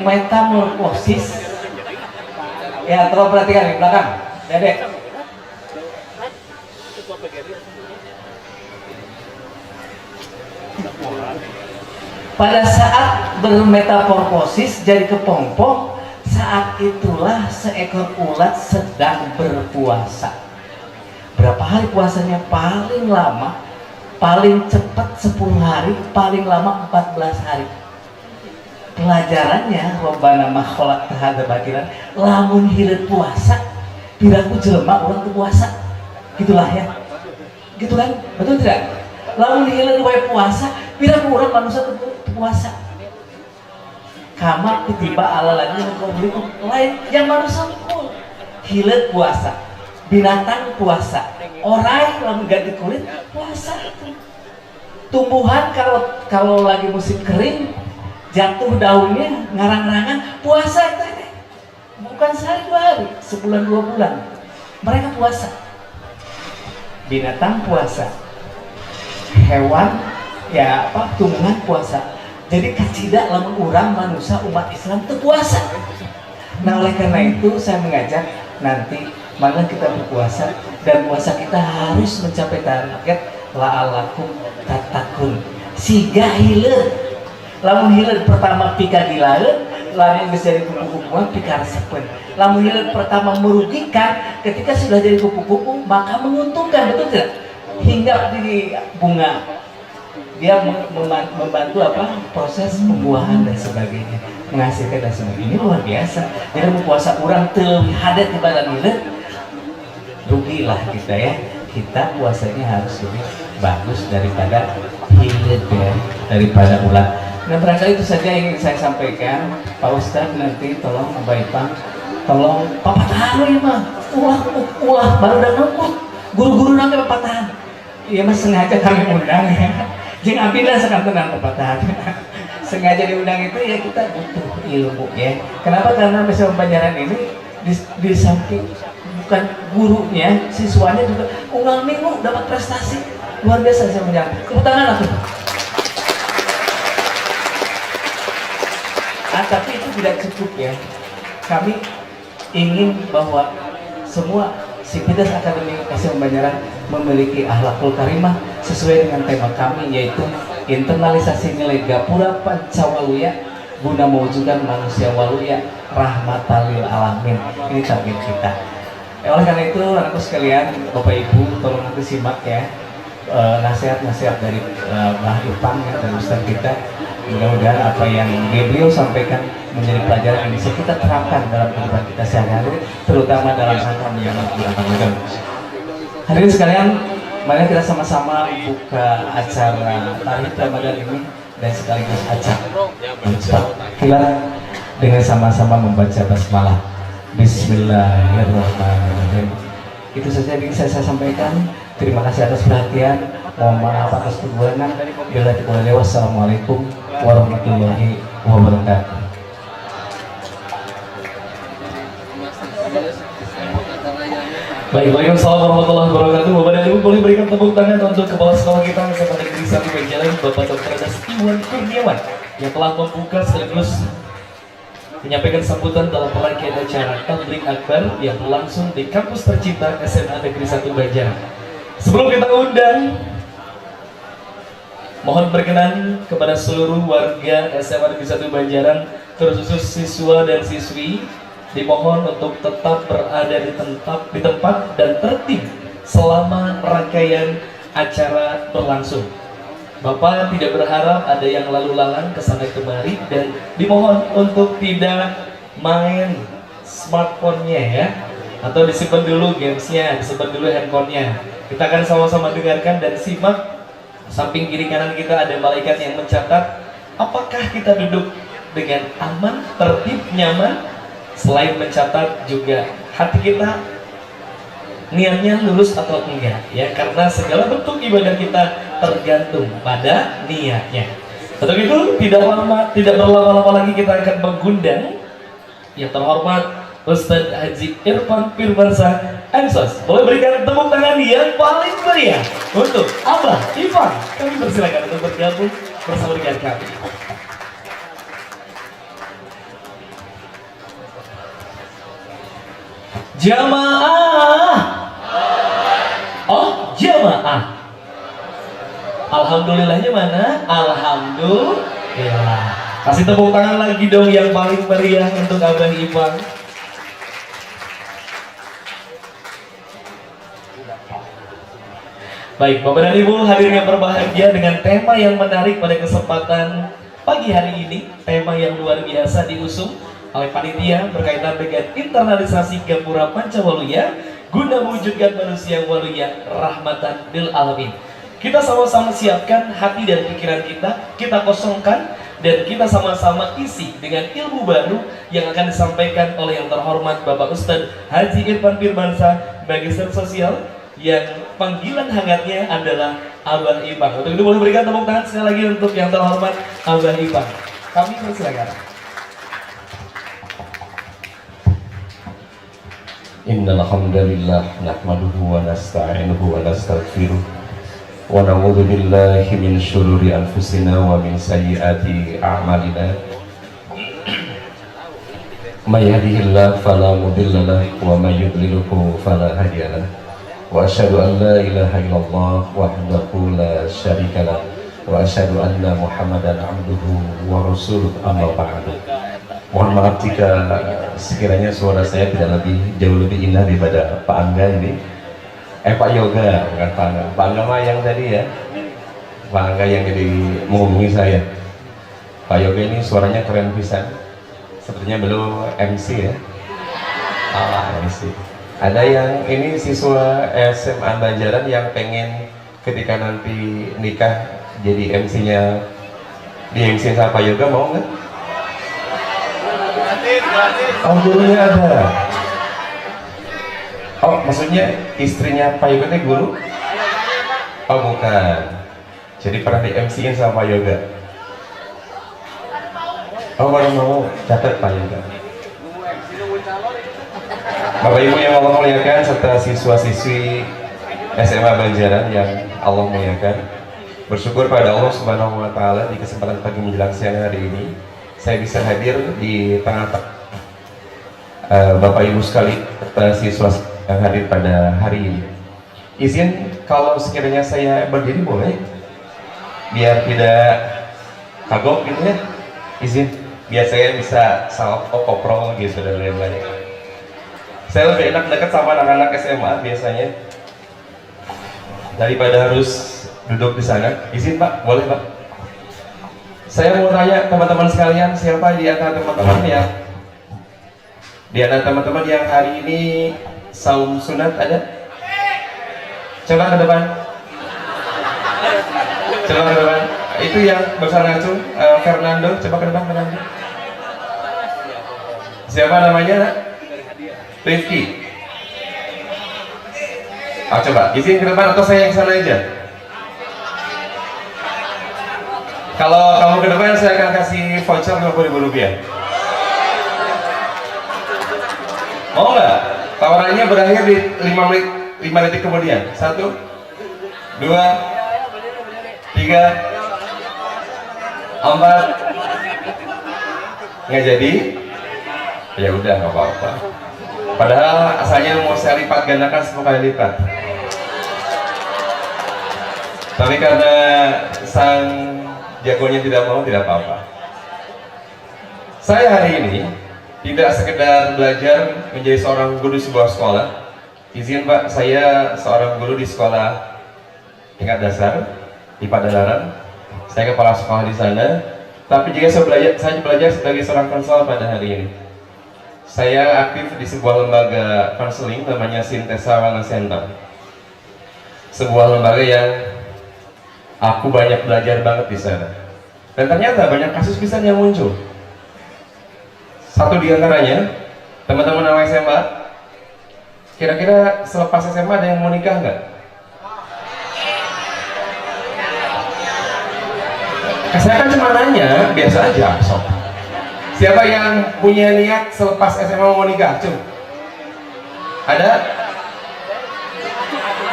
metamorfosis. Ya, tolong perhatikan di belakang, Dedek. Pada saat bermetamorfosis jadi kepompong, saat itulah seekor ulat sedang berpuasa. Berapa hari puasanya? Paling lama, paling cepat 10 hari, paling lama 14 hari. Pelajarannya Rabbana ma khalaqta hadza batilan, lamun hileud puasa piraku jelema urang teu puasa. Gitulah ya. Gitu kan? Betul tidak? Lamun hileud wae puasa piraku urang manusia teu puasa. Kama kutiba ala ladina qablikum, lain yang manusia pun hileud puasa. Binatang puasa. Orang lamun ganti kulit puasa. Tumbuhan kalau lagi musim kering jatuh daunnya ngarang-ngarangan puasa itu bukan sehari 2 hari, sebulan 2 bulan mereka puasa. Binatang puasa, hewan ya apa tumbuhan puasa. Jadi kacida lamun urang manusia umat Islam itu puasa. Nah oleh karena itu saya mengajak nanti malah kita berpuasa dan puasa kita harus mencapai target la'alakum tatakun siga hileud. Lamun hileud pertama pika dilaeun, lamun geus jadi kupu-kupuan pika resepeun. Lamun hileud pertama merugikan, ketika sudah jadi kupu-kupu maka menguntungkan, betul tidak? Hingga di bunga dia membantu apa? Proses pembuahan dan sebagainya, menghasilkan dan sebagainya. Ini luar biasa. Jadi puasa urang teu hadat di badan hileud, rugilah kita ya. Kita puasanya harus lebih bagus daripada hileud ya, daripada ulat. Nah barangkali itu saja yang ingin saya sampaikan. Pak Ustadz nanti tolong Bapak Ipang, tolong papatahan ya mah, ulah baru udah nunggu guru-guru nanti papatahan. Iya mas sengaja kami undang ya. Jeng abilah sekarang tenang papatahan. Sengaja diundang itu ya kita butuh ilmu ya. Kenapa? Karena besok pembelajaran ini di samping bukan gurunya, siswanya juga unggal minggu dapat prestasi luar biasa. Saya menjaga tepuk tangan aku. Tapi itu tidak cukup ya. Kami ingin bahwa semua Sivitas Akademi SM Banjaran memiliki akhlakul karimah sesuai dengan tema kami, yaitu internalisasi nilai Gapura Pancawaluya guna mewujudkan manusia waluya rahmatan lil alamin. Ini target kita. Oleh karena itu anakku sekalian, Bapak Ibu tolong nanti simak ya nasihat-nasihat dari Mbah Ipang ya, dari Ustaz kita. Mudah-mudahan apa yang beliau sampaikan menjadi pelajaran yang bisa kita terapkan dalam kehidupan kita sehari-hari, terutama dalam rangka menyambut bulan Ramadan. Hadirin sekalian, mari kita sama-sama buka acara Tahlil Ramadan ini dan sekaligus acara kita dengan sama-sama membaca basmalah. Bismillahirrahmanirrahim. Itu saja yang bisa saya sampaikan. Terima kasih atas perhatian. Mohon maaf atas kekurangan. Bila kita lewat. Assalamualaikum warahmatullahi wabarakatuh. Baik, waalaikumsalam warahmatullahi wabarakatuh. Bapak dan Ibu boleh berikan tepuk tangan untuk kepala sekolah kita SMA Negeri 1 Banjaran, Bapak Dr. Adas Iwan Kurniawan, yang telah membuka sekaligus menyampaikan sambutan dalam rangkaian acara Tabligh Akbar yang berlangsung di kampus tercinta SMA Negeri 1 Banjaran. Sebelum kita undang, mohon berkenan kepada seluruh warga SMA Negeri 1 Banjaran, terkhusus siswa dan siswi, dimohon untuk tetap berada di tempat dan tertib selama rangkaian acara berlangsung. Bapak tidak berharap ada yang lalu lalang kesana kemari, dan dimohon untuk tidak main smartphone-nya ya, atau disimpan dulu gamesnya, disimpan dulu handphonenya. Kita akan sama-sama dengarkan dan simak. Samping kiri kanan kita ada malaikat yang mencatat apakah kita duduk dengan aman, tertib, nyaman. Selain mencatat juga hati kita niatnya lurus atau enggak ya, karena segala bentuk ibadah kita tergantung pada niatnya. Untuk itu tidak berlama-lama lagi kita akan mengundang yang terhormat Ustadz Haji Irfan Firmansyah MSOS. Boleh berikan tepuk tangan yang paling meriah untuk Abah Irfan. Kami persilakan untuk bergabung bersama dengan kami. Jamaah. Oh, jamaah. Alhamdulillahnya mana? Alhamdulillah. Kasih tepuk tangan lagi dong yang paling meriah untuk Abah Ipang. Baik, Bapak dan Ibu hadirin yang berbahagia, dengan tema yang menarik pada kesempatan pagi hari ini, tema yang luar biasa diusung oleh panitia berkaitan dengan internalisasi Gapura Pancawaluya guna mewujudkan manusia waluya rahmatan lil alamin. Kita sama-sama siapkan hati dan pikiran kita kosongkan, dan kita sama-sama isi dengan ilmu baru yang akan disampaikan oleh yang terhormat Bapak Ustadz Haji Irfan Firmansyah, Magister Sosial, yang panggilan hangatnya adalah Abah Ipang. Untuk itu boleh berikan tepuk tangan sekali lagi untuk yang terhormat Abah Ipang. Kami persilakan. Innal hamdalillah nahmaduhu wa nasta'inuhu wa nastaghfiruh wa na'udzu billahi min syururi anfusina wa min sayyiati a'malina. May yahdihillahu fala mudilla lahu wa may yudlilhu fala hadiya lahu. Wa asyhadu an la ilaha illallah wahdahu la syarika lahu wa asyhadu anna Muhammadan abduhu wa rasuluh, amma ba'du. Mohon maaf jika sekiranya suara saya tidak jauh lebih indah daripada Pak Angga ini. Pak Yoga, bukan Pak Angga. Pak Angga mah yang tadi ya. Pak Angga yang jadi menghubungi saya. Pak Yoga ini suaranya keren pisan. Sepertinya belum MC ya. MC. Ada yang ini siswa SMA Banjaran yang pengen ketika nanti nikah jadi MC-nya, di MC sama Pak Yoga, mau nggak? Oh, gurunya ada. Oh, maksudnya istrinya Pak Yoga itu guru? Oh, bukan. Jadi pernah di MC-in sama Pak Yoga. Oh, baru mau catat Pak Yoga. Bapak Ibu yang Allah muliakan serta siswa-siswi SMA Banjaran yang Allah muliakan, bersyukur pada Allah Subhanahu wa taala di kesempatan pagi menjelang siang hari ini saya bisa hadir di tengah-tengah Bapak Ibu sekali serta siswa yang hadir pada hari ini. Izin kalau sekiranya saya berdiri boleh? Biar tidak kagok gitu ya. Izin biar saya bisa salto koprol gitu dan lain-lain. Saya lebih enak dekat sama anak-anak SMA biasanya daripada harus duduk di sana. Izin Pak, boleh Pak? Saya mau tanya teman-teman sekalian, siapa di antara teman-teman yang hari ini saum sunat ada? Coba ke depan. Coba ke depan. Itu yang besar ngacung, Fernando. Coba ke depan, Fernando. Siapa namanya? Rifki. Coba izin ke depan atau saya yang sana aja? Kalau kamu ke depan saya akan kasih voucher Rp50.000. Mau nggak? Tawarannya berakhir di 5 detik kemudian. 1, 2, 3, 4. Nggak jadi? Ya udah, nggak apa-apa. Padahal asalnya mau saya lipat gandakan 10 kali lipat. Tapi karena sang jagonya tidak mau, tidak apa-apa. Saya hari ini tidak sekedar belajar menjadi seorang guru di sebuah sekolah. Izin Pak, saya seorang guru di sekolah tingkat dasar di Padalarang. Saya kepala sekolah di sana. Tapi juga saya belajar sebagai seorang konselor pada hari ini. Saya aktif di sebuah lembaga konseling namanya Sintesa Wellness Center. Sebuah lembaga yang aku banyak belajar banget di sana. Dan ternyata banyak kasus pisan yang muncul. Satu di antaranya, teman-teman anak SMA, kira-kira selepas SMA ada yang mau nikah nggak? Saya kan cuma nanya, biasa aja, sob. Siapa yang punya niat selepas SMA mau nikah? Cung. Ada?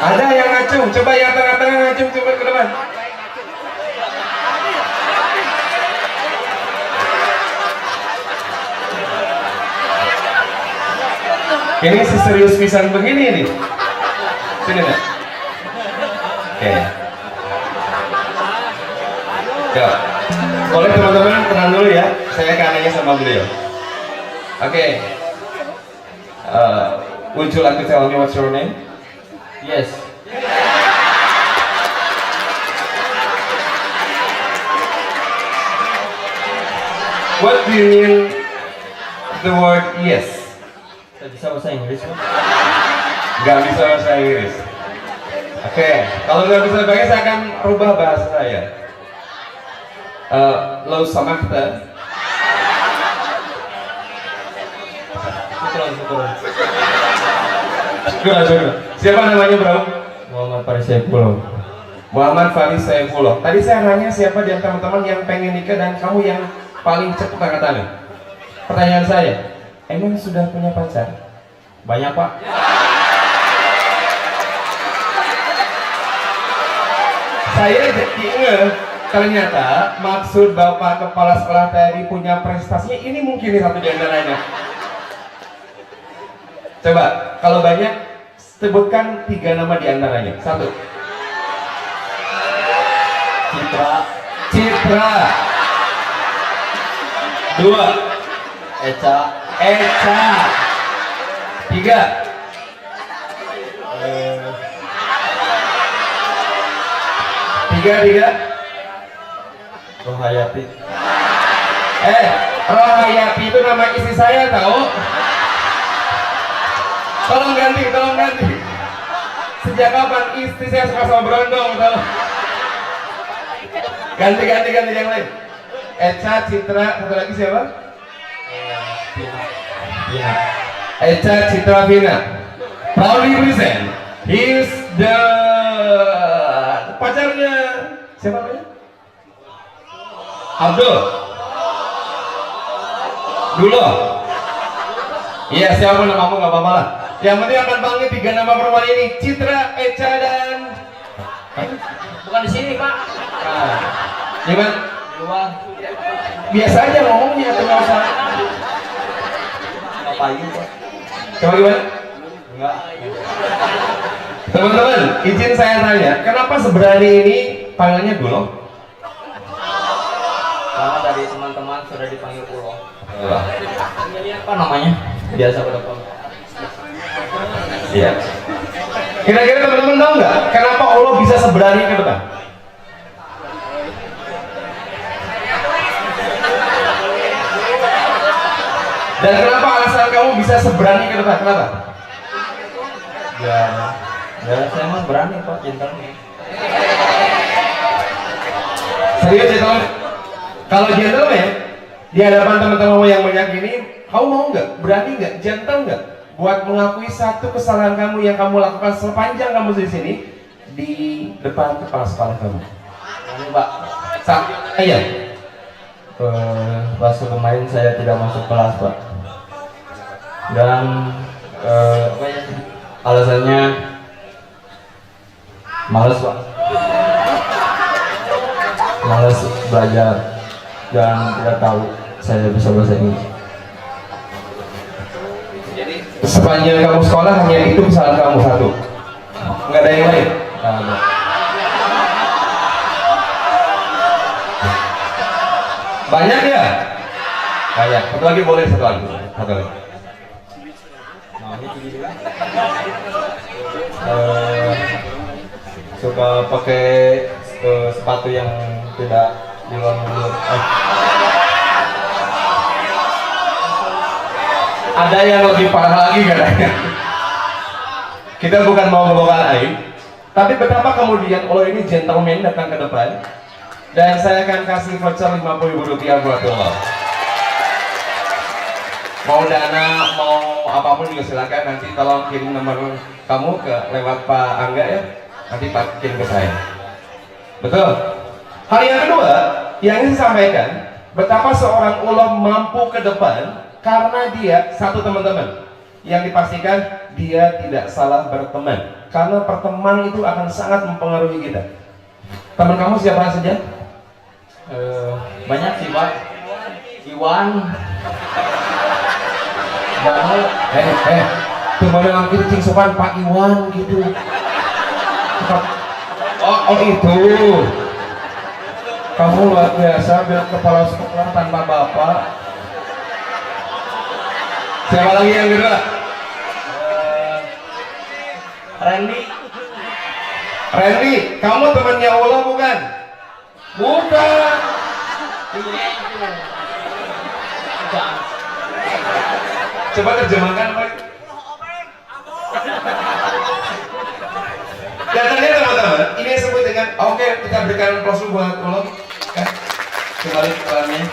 Ada yang ngacung? Coba yang tengah-tengah ngacung, coba ke depan. Ini serius pisan begini nih. Sini nih. Oke. Ya. Boleh teman-teman tenang dulu ya. Saya akan nanya sama beliau. Oke. Would you like to tell me what's your name? Yes. What do you mean the word yes? Saya bisa bahasa Inggris Pak? Gak bisa bahasa Inggris. Oke, kalau nggak bisa bahasa Inggris saya akan rubah bahasa saya. Lo samakta. Syukuran. Syukur. Siapa namanya bro? Muhammad Faris Saifullah. Muhammad Faris Saifullah. Tadi saya nanya siapa di antara teman-teman yang pengen nikah dan kamu yang paling cepat angkat tangan. Pertanyaan saya, emang sudah punya pacar? Banyak Pak. Saya jadi ngeh, ternyata maksud Bapak Kepala Sekolah tadi punya prestasinya ini mungkin nih satu di antaranya. Coba, kalau banyak, sebutkan 3 nama di antaranya. 1. Citra. 2. Eca. 3. Tiga. Rohayati. Rohayati itu nama istri saya tahu. Tolong ganti. Sejak kapan istri saya suka sama berondong tahu? Ganti yang lain. Eca, Citra, satu lagi siapa? Bina. Eca, Citra, Vina. Proudly present. He's the pacarnya siapa namanya? Abdul. Dulu. Iya, siapa namamu nggak apa-apa lah. Yang penting akan panggil 3 nama perempuan ini, Citra, Eca dan Bukan di sini Pak. nah, gimana? Di luar. Biasa aja ngomongnya tuh nggak usah. Papayu Pak. Coba gimana? Enggak. Teman-teman, izin saya tanya, kenapa seberani ini panggilannya Gulo? Karena dari teman-teman sudah dipanggil Ulo. Jadi apa namanya? Biasa pada Pak. Iya. Kira-kira teman-teman tahu nggak kenapa Allah bisa seberani ke depan? Dan kenapa alasan kamu bisa seberani ke depan? Kenapa? Ya saya emang berani Pak, gentleman. Serius ya teman? Kalau gentleman di hadapan teman-teman yang meyakini, kamu mau nggak? Berani nggak? Gentle nggak? Buat mengakui satu kesalahan kamu yang kamu lakukan sepanjang kamu di sini di depan kepala sekolah kamu. Berani Pak. Iya. Pas kemarin saya tidak masuk kelas Pak. Dan apa ya? Alasannya males Pak. Males belajar dan tidak tahu saya bisa bahasa Inggris. Sepanjang kamu sekolah hanya itu kesalahan kamu satu, nggak ada yang lain. Banyak ya? Banyak. Satu lagi boleh, satu lagi. Suka pakai sepatu yang tidak di luar mundur. Ada yang lebih parah lagi katanya. Kita bukan mau membawa aib, tapi betapa kemudian Allah ini gentleman datang ke depan dan saya akan kasih voucher Rp50.000 buat Allah. Mau dana, mau apapun juga silakan. Nanti tolong kirim nomor kamu ke lewat Pak Angga ya. Nanti Pak kirim ke saya. Betul. Hal yang kedua yang ingin saya sampaikan, betapa seorang ulama mampu ke depan karena dia satu teman-teman yang dipastikan dia tidak salah berteman. Karena pertemanan itu akan sangat mempengaruhi kita. Teman kamu siapa saja? Banyak sih Pak. Iwan. Danu. Kemana yang kita cing sopan Pak Iwan gitu. Oh itu. Kamu luar biasa, bilang kepala sekolah tanpa bapak. Siapa lagi yang kedua? Randy. Randy, kamu temannya Ola bukan? Bukan. Coba terjemahkan Pak. Dan ternyata teman-teman, ini disebut dengan oke, kita berikan close buat Ola. Kembali ke pelannya.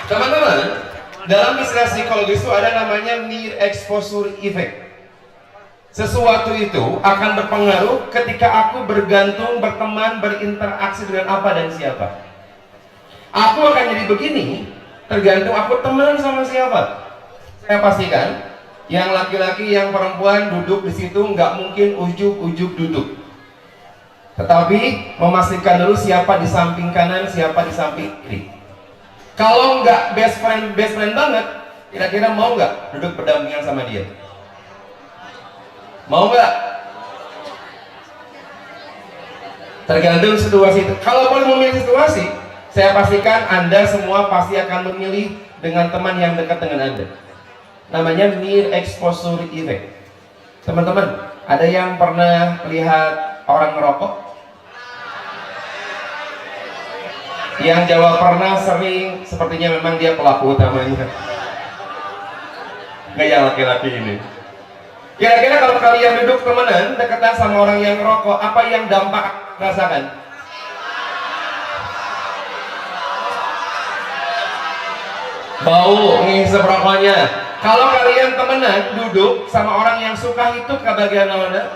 Teman-teman, dalam istilah psikologis itu ada namanya near exposure effect. Sesuatu itu akan berpengaruh ketika aku bergantung, berteman, berinteraksi dengan apa dan siapa. Aku akan jadi begini tergantung aku teman sama siapa. Saya pastikan yang laki-laki, yang perempuan duduk di situ nggak mungkin ujug-ujug duduk. Tetapi memastikan dulu siapa di samping kanan, siapa di samping kiri. Kalau nggak best friend banget, kira-kira mau nggak duduk berdampingan sama dia? Mau nggak? Tergantung situasi itu. Kalau boleh memilih situasi, saya pastikan Anda semua pasti akan memilih dengan teman yang dekat dengan Anda. Namanya near exposure effect. Teman-teman, ada yang pernah lihat orang ngerokok? Yang jawab pernah, sering, sepertinya memang dia pelaku utamanya. Nggak yang laki-laki ini. Kira-kira kalau kalian duduk temenan dekatan sama orang yang ngerokok, apa yang dampak rasakan? Bau ngisep rokoknya. Kalau kalian temenan duduk sama orang yang suka hidup ke bagian mana?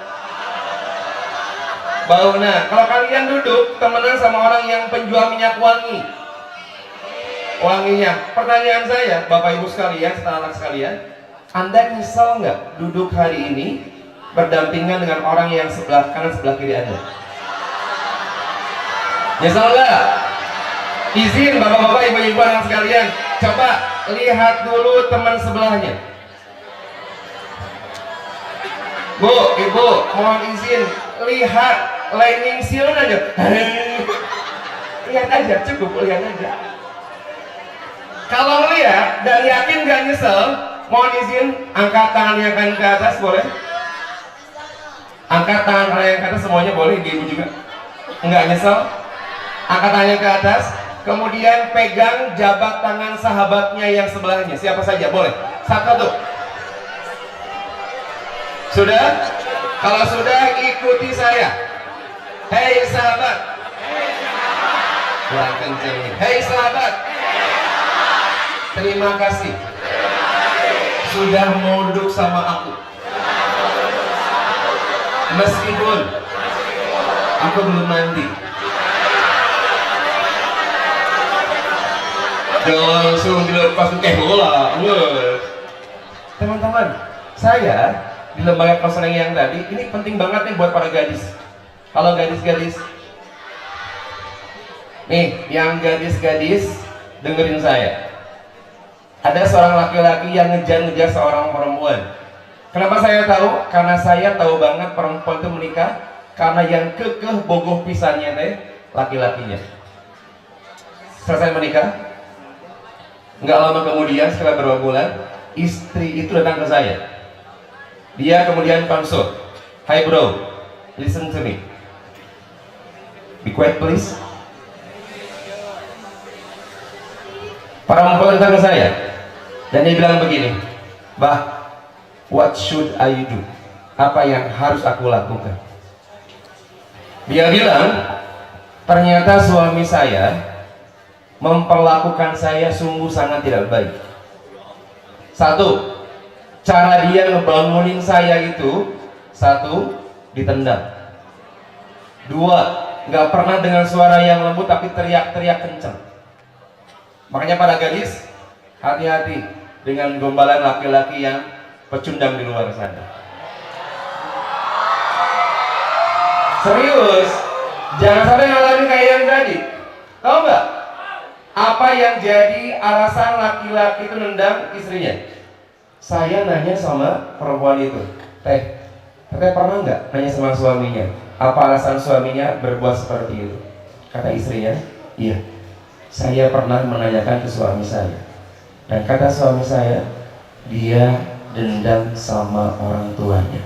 Bau. Nah, kalau kalian duduk temenan sama orang yang penjual minyak wangi, wanginya. Pertanyaan saya, Bapak Ibu sekalian, anak sekalian, Anda nyesel nggak duduk hari ini berdampingan dengan orang yang sebelah kanan sebelah kiri Anda? Nyesel nggak? Izin bapak-bapak, ibu-ibu, anak sekalian, coba lihat dulu teman sebelahnya. Bu, ibu, mohon izin, lihat landing siun aja. Lihat aja, cukup lihat aja. Kalau lihat dan yakin gak nyesel, mohon izin angkat tangannya kan ke atas, boleh? Angkat tangan kalian ke atas semuanya, boleh, ibu juga. Enggak nyesel? Angkat tangannya ke atas. Kemudian pegang jabat tangan sahabatnya yang sebelahnya. Siapa saja boleh. Satu. Sudah? Kalau sudah, ikuti saya. Hei sahabat. Kurang kenceng. Hei sahabat. Terima kasih sudah mau duduk sama aku. Meskipun aku belum mandi. Jangan langsung dilepas bola. Teman-teman, saya di lembaga konseling yang tadi ini penting banget nih buat para gadis. Kalau gadis-gadis nih, yang gadis-gadis dengerin saya. Ada seorang laki-laki yang ngejar-ngejar seorang perempuan. Kenapa saya tahu? Karena saya tahu banget perempuan itu menikah karena yang kekeh bogoh pisannya teh laki-lakinya. Selesai menikah, nggak lama kemudian, setelah beberapa bulan, istri itu datang ke saya. Dia kemudian konsul. Hi bro, listen to me. Be quiet please. Perempuan datang ke saya dan dia bilang begini, Bah, what should I do? Apa yang harus aku lakukan? Dia bilang, ternyata suami saya memperlakukan saya sungguh sangat tidak baik. Satu, cara dia ngebangunin saya itu, satu, ditendang. Dua, nggak pernah dengan suara yang lembut tapi teriak-teriak kencang. Makanya para gadis, hati-hati dengan gombalan laki-laki yang pecundang di luar sana. Serius, jangan sampai ngalamin kayak yang tadi. Tahu nggak? Apa yang jadi alasan laki-laki itu nendang istrinya? Saya nanya sama perempuan itu, Teteh pernah nggak nanya sama suaminya, apa alasan suaminya berbuat seperti itu? Kata istrinya, iya, saya pernah menanyakan ke suami saya. Dan kata suami saya, dia dendam sama orang tuanya.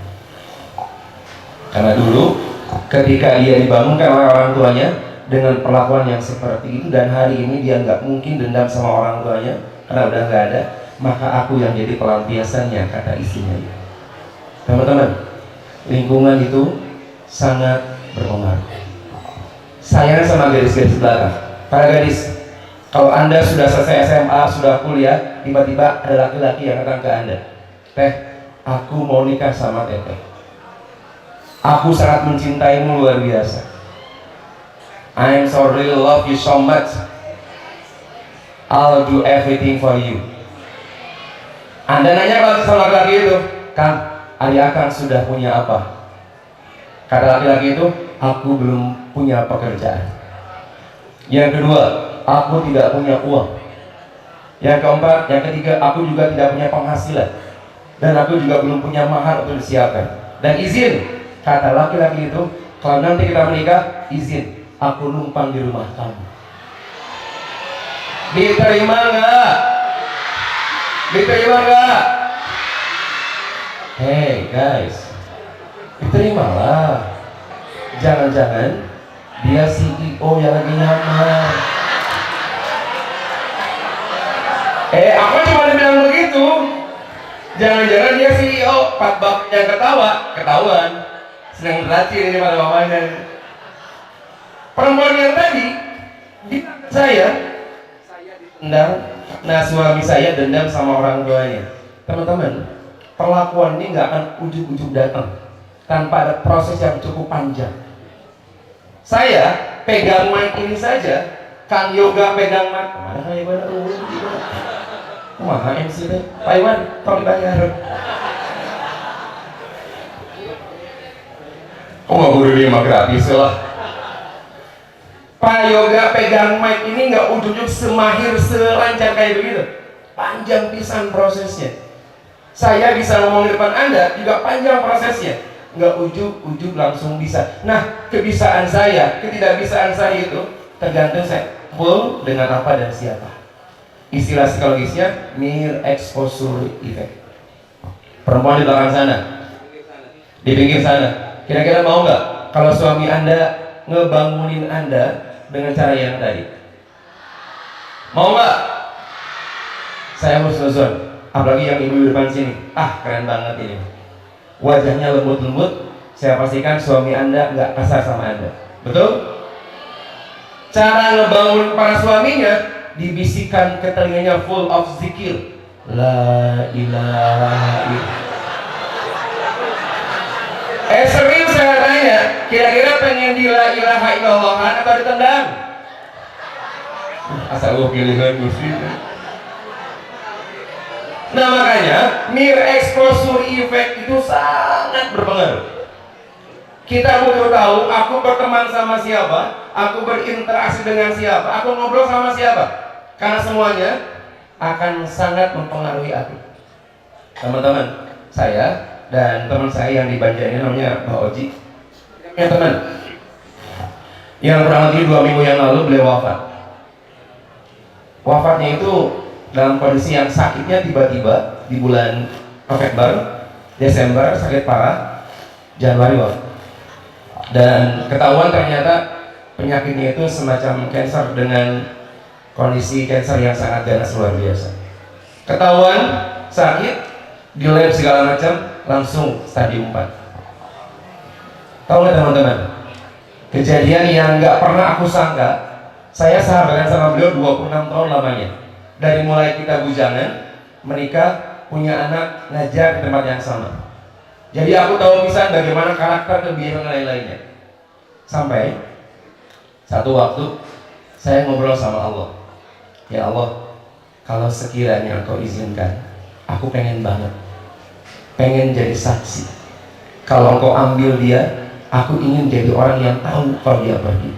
Karena dulu ketika dia dibangunkan oleh orang tuanya dengan perlakuan yang seperti itu, dan hari ini dia nggak mungkin dendam sama orang tuanya karena udah nggak ada, maka aku yang jadi pelampiasannya, kata istrinya. Teman-teman, lingkungan itu sangat berpengaruh. Sayang sama gadis-gadis belakang. Para gadis, kalau Anda sudah selesai SMA, sudah kuliah, tiba-tiba ada laki-laki yang datang ke Anda, Teh, aku mau nikah sama Teteh. Aku sangat mencintaimu luar biasa. I am so really love you so much. I'll do everything for you. Anda nanya kalau sama laki-laki itu, Kang, ayah Kang sudah punya apa? Kata laki-laki itu, aku belum punya pekerjaan. Yang kedua, aku tidak punya uang. Yang keempat, yang ketiga, aku juga tidak punya penghasilan. Dan aku juga belum punya mahar untuk disiapkan. Dan izin, kata laki-laki itu, kalau nanti kita menikah, izin, aku numpang di rumah kamu. Diterima nggak? Diterima nggak? Hey guys, diterimalah. Jangan-jangan dia CEO yang lagi nyamar. Aku cuma bilang begitu. Jangan-jangan dia CEO, Pak Bab yang ketahuan. Senang berhasil ini pada bapaknya. Perempuan yang tadi bilang ke saya dendam, nah suami saya dendam sama orang tuanya. Teman-teman, perlakuan ini nggak akan ujug-ujug datang tanpa ada proses yang cukup panjang. Saya pegang mic ini saja, Kang Yoga pegang mic. Mana Kang Yoga? Wah, MC deh. Pak Iwan, tolong dibayar. Oh, guru dia mah gratis lah. Pak Yoga pegang mic ini nggak ujug-ujug semahir, selancar kayak begitu. Panjang pisan prosesnya. Saya bisa ngomong di depan Anda juga panjang prosesnya. Nggak ujug-ujug langsung bisa. Nah, kebisaan saya, ketidakbisaan saya itu tergantung saya full dengan apa dan siapa. Istilah psikologisnya mere exposure effect. Perempuan di belakang sana, di pinggir sana, kira-kira mau nggak kalau suami Anda ngebangunin Anda dengan cara yang tadi? Mau nggak? Saya husnuzon, apalagi yang ibu di depan sini. Keren banget ini. Wajahnya lembut-lembut, saya pastikan suami Anda nggak kasar sama Anda. Betul? Cara ngebangun para suaminya, dibisikkan ke telinganya full of zikir. La ilaha illallah. Serius saya tanya, kira-kira pengen di la ilaha illallah atau ditendang? Asal gue pilihan Gusti. Nah makanya mere exposure effect itu sangat berpengaruh. Kita butuh tahu aku berteman sama siapa, aku berinteraksi dengan siapa, aku ngobrol sama siapa, karena semuanya akan sangat mempengaruhi aku. Teman-teman saya dan teman saya yang di Banjar ini namanya Mbak Oji, ya teman, yang kurang lebih 2 minggu yang lalu beliau wafat. Wafatnya itu dalam kondisi yang sakitnya tiba-tiba di bulan November, Desember sakit parah, Januari wafat. Dan ketahuan ternyata penyakitnya itu semacam kanker dengan kondisi kanker yang sangat ganas luar biasa. Ketahuan sakit, di lab segala macam, langsung stadium 4. Tahu nggak teman-teman? Kejadian yang nggak pernah aku sangka. Saya sahabatan sama beliau 26 tahun lamanya. Dari mulai kita bujangan, menikah, punya anak, ngajar di tempat yang sama. Jadi aku tahu pisan bagaimana karakter, kebiasaan dan lain-lainnya. Sampai satu waktu saya ngobrol sama Allah. Ya Allah, kalau sekiranya Engkau izinkan, aku pengen banget, pengen jadi saksi. Kalau Engkau ambil dia, aku ingin jadi orang yang tahu kalau dia pergi.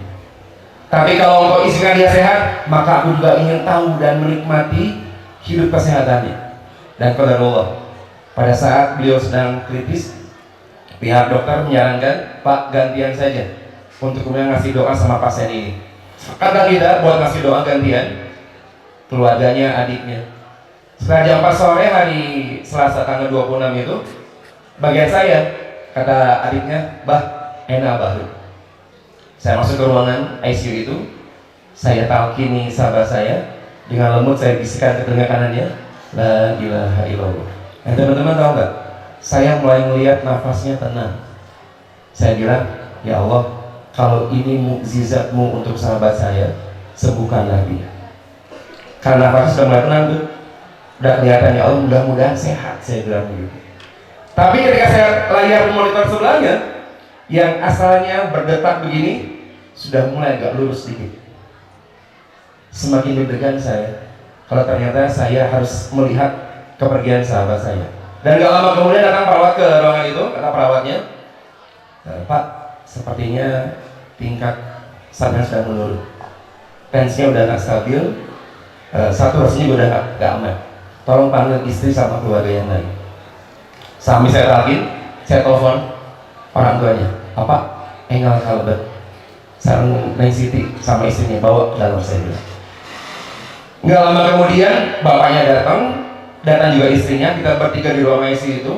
Tapi kalau Engkau izinkan dia sehat, maka aku juga ingin tahu dan menikmati hidup kesehatannya. Dan qadarullah, Pada saat beliau sedang kritis, pihak dokter menyarankan, Pak, gantian saja untuk kemudian ngasih doa sama pasien ini. Kata kita buat ngasih doa gantian, keluarganya, adiknya. Setelah jam 4 sore hari Selasa tanggal 26 itu, bagian saya, kata adiknya, Bah, enak bahu. Saya masuk ke ruangan ICU itu, saya talkini sahabat saya, dengan lembut saya bisikan ke telinga kanannya, La ilaha illallah. Dan teman-teman tahu nggak? Saya mulai melihat nafasnya tenang. Saya bilang, ya Allah, kalau ini mukjizatmu untuk sahabat saya, sembuhkanlah dia. Karena nafasnya sudah mulai tenang tuh, udah kelihatan, ya Allah, mudah-mudahan sehat, saya bilang begitu. Tapi ketika saya layar monitor sebelahnya, yang asalnya berdetak begini, sudah mulai agak lurus sedikit. Semakin deg-degan saya, kalau ternyata saya harus melihat kepergian sahabat saya. Dan gak lama kemudian datang perawat ke ruangan itu, kata perawatnya, Pak, sepertinya tingkat sarafnya sudah menurun, tensinya udah gak stabil, saturasinya udah gak aman. Tolong panggil istri sama keluarga yang lain. Sambil saya talkin, saya telepon orang tuanya, apa? Engal kalbet, sarang Neng Siti sama istrinya bawa ke dalam, saya bilang. Nggak lama kemudian bapaknya datang juga istrinya, kita bertiga di ruang ICU itu.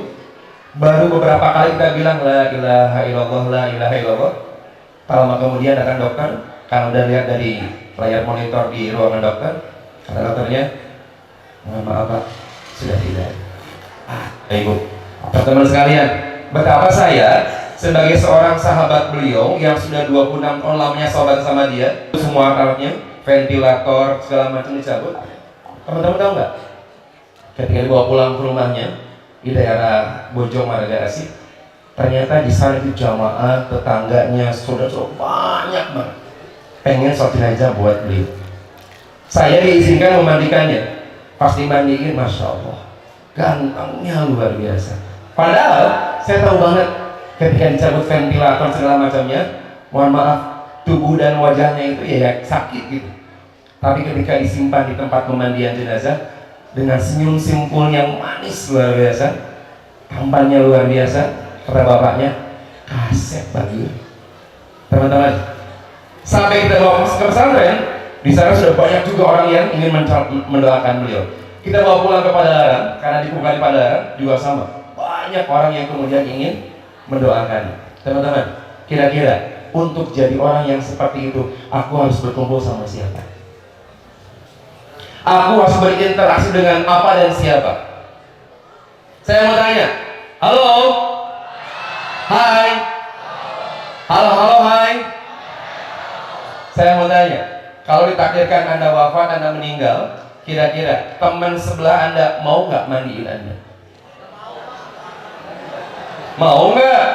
Baru beberapa kali kita bilang la ilaha illallah, la ilaha illallah. Tak lama kemudian datang dokter, karena udah lihat dari layar monitor di ruangan dokter, kata dokternya, maaf Pak, sudah tidak. Ibu, teman-teman sekalian, betapa saya sebagai seorang sahabat beliau yang sudah 26 tahun lamanya sahabat sama dia, semua alatnya, ventilator, segala macam dicabut. Teman-teman tahu nggak? Ketika dibawa pulang ke rumahnya di daerah Bojong Margarasi, ternyata di sana itu jamaah, tetangganya, saudara-saudara banyak banget pengen sholat jenazah buat beliau. Saya diizinkan memandikannya. Pas dimandiin, masya Allah, gantengnya luar biasa. Padahal saya tahu banget ketika dicabut ventilator segala macamnya, mohon maaf, tubuh dan wajahnya itu ya sakit gitu. Tapi ketika disimpan di tempat pemandian jenazah dengan senyum simpul yang manis luar biasa, tampannya luar biasa, kata bapaknya, kaset bagi teman-teman. Sampai kita bawa ke pesantren, di sana sudah banyak juga orang yang ingin mendoakan beliau. Kita bawa pulang ke Padalarang, karena di Padalarang juga sama, banyak orang yang kemudian ingin mendoakan. Teman-teman, kira-kira untuk jadi orang yang seperti itu, aku harus berkumpul sama siapa? Aku harus berinteraksi dengan apa dan siapa? Saya mau tanya, halo, hai, halo, hai. Saya mau tanya, kalau ditakdirkan Anda wafat, Anda meninggal, kira-kira teman sebelah Anda mau nggak mandiin Anda? Mau nggak?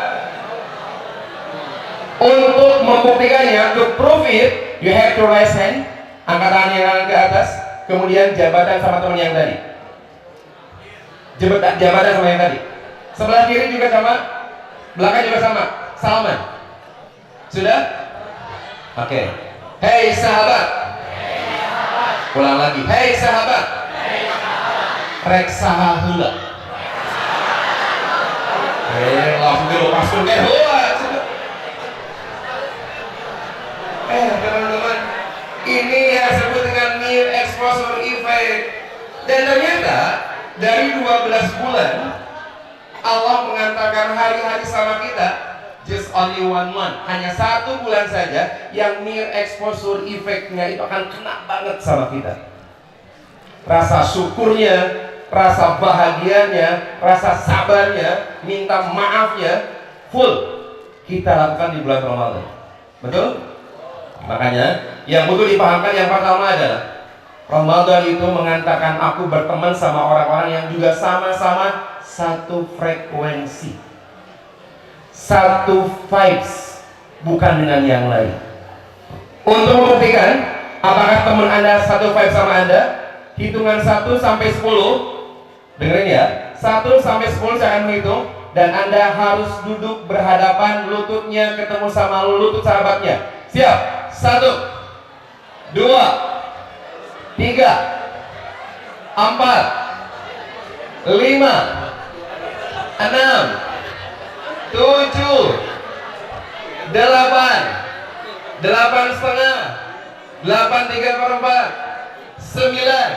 Untuk membuktikannya, to prove it, you have to raise hand, angkat tangan yang kanan ke atas, kemudian jabatan sama teman yang tadi. Jabatan sama yang tadi. Sebelah kiri juga sama, belakang juga sama. Salman. Sudah? Oke. Hei sahabat. Ulang lagi. Hei sahabat. Rek saha heula. Langsung dilepaskan ke heula. Teman-teman, ini yang disebut dengan near exposure effect. Dan ternyata dari 12 bulan Allah mengantarkan hari-hari sama kita, just only 1 month, hanya 1 bulan saja yang near exposure effect-nya itu akan kena banget sama kita. Rasa syukurnya, rasa bahagianya, rasa sabarnya, minta maafnya full kita lakukan di bulan Ramadan. Betul? Makanya yang butuh dipahamkan yang pertama adalah Ramadan itu mengantarkan aku berteman sama orang-orang yang juga sama-sama satu frekuensi, satu vibes, bukan dengan yang lain. Untuk membuktikan apakah teman Anda satu vibes sama Anda, hitungan 1 sampai 10, dengerin ya, 1 sampai 10 saya akan menghitung, dan Anda harus duduk berhadapan, lututnya ketemu sama lutut sahabatnya. Siap? 1, 2, 3, 4, 5, 6, 7, 8, 9, 10. 6, 7, 8, 8 setengah, 8 3/4, 9,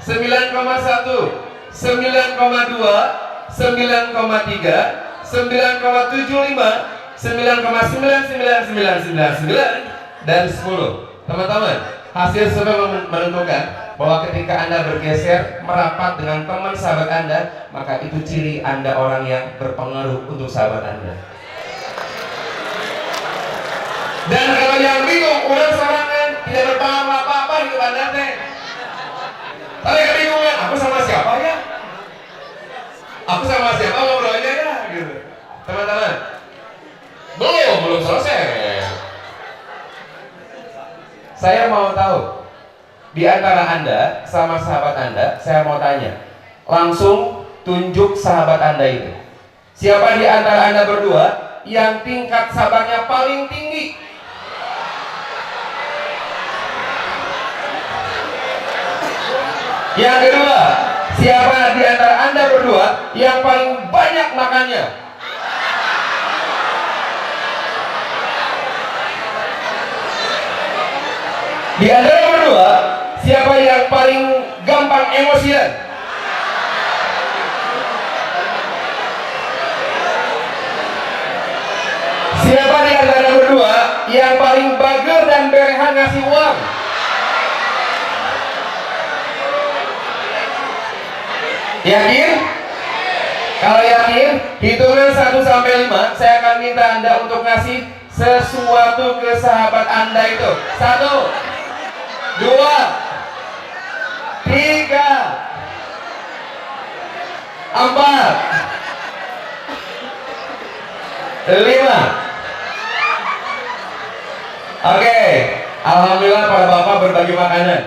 9,1, 9,2, 9,3, 9,75, 9,99999 dan 10. Teman-teman, hasil survei menentukan bahwa ketika Anda bergeser merapat dengan teman sahabat Anda, maka itu ciri Anda orang yang berpengaruh untuk sahabat Anda. Dan kalau yang bingung, orang sorangan tidak berpengaruh apa-apa di Anda teh. Tapi kebingungan, aku sama siapa ya? Aku sama siapa ngobrolnya ya? Gitu. Teman-teman, belum selesai. Saya mau tahu di antara Anda sama sahabat Anda, saya mau tanya, langsung tunjuk sahabat Anda itu. Siapa di antara Anda berdua yang tingkat sabarnya paling tinggi? Yang kedua, siapa di antara Anda berdua yang paling banyak makannya? Di antara berdua, siapa yang paling gampang emosian? Siapa di antara berdua yang paling bager dan berehan ngasih uang? Yakin? Kalau yakin, hitungan 1 sampai 5, saya akan minta Anda untuk ngasih sesuatu ke sahabat Anda itu. 1, 2, 3, 4, 5. Oke, alhamdulillah para bapak berbagi makanan.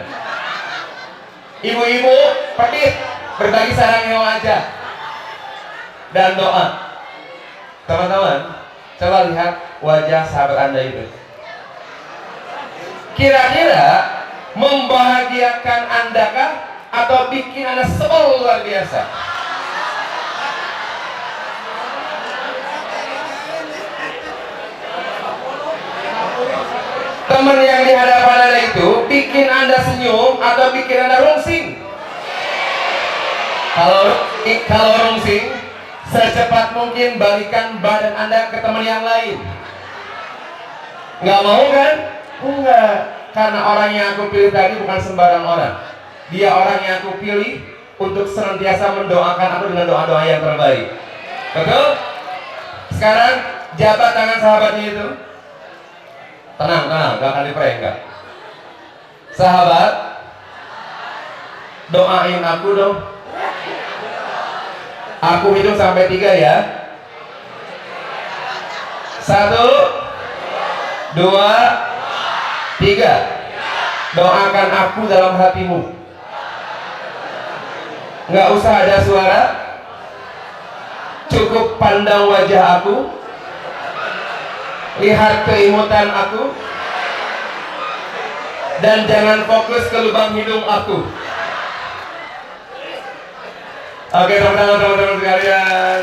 Ibu-ibu pedit berbagi sarang hewan aja dan doa. Teman-teman, coba lihat wajah sahabat Anda itu. Kira-kira membahagiakan Anda kah atau bikin Anda sebel luar biasa? Teman yang di hadapan Anda itu bikin Anda senyum atau bikin Anda rungsing? Kalau rungsing, secepat mungkin balikan badan Anda ke teman yang lain. Nggak mau kan? Enggak. Karena orang yang aku pilih tadi bukan sembarang orang. Dia orang yang aku pilih untuk senantiasa mendoakan aku dengan doa-doa yang terbaik. Betul? Sekarang jabat tangan sahabatnya itu. Tenang, gak akan diprank, enggak. Sahabat, doain aku dong. Aku hitung sampai 3 ya. 1, 2, 3. Doakan aku dalam hatimu. Nggak usah ada suara, cukup pandang wajah aku, lihat keimutan aku, dan jangan fokus ke lubang hidung aku. Oke, teman-teman sekalian,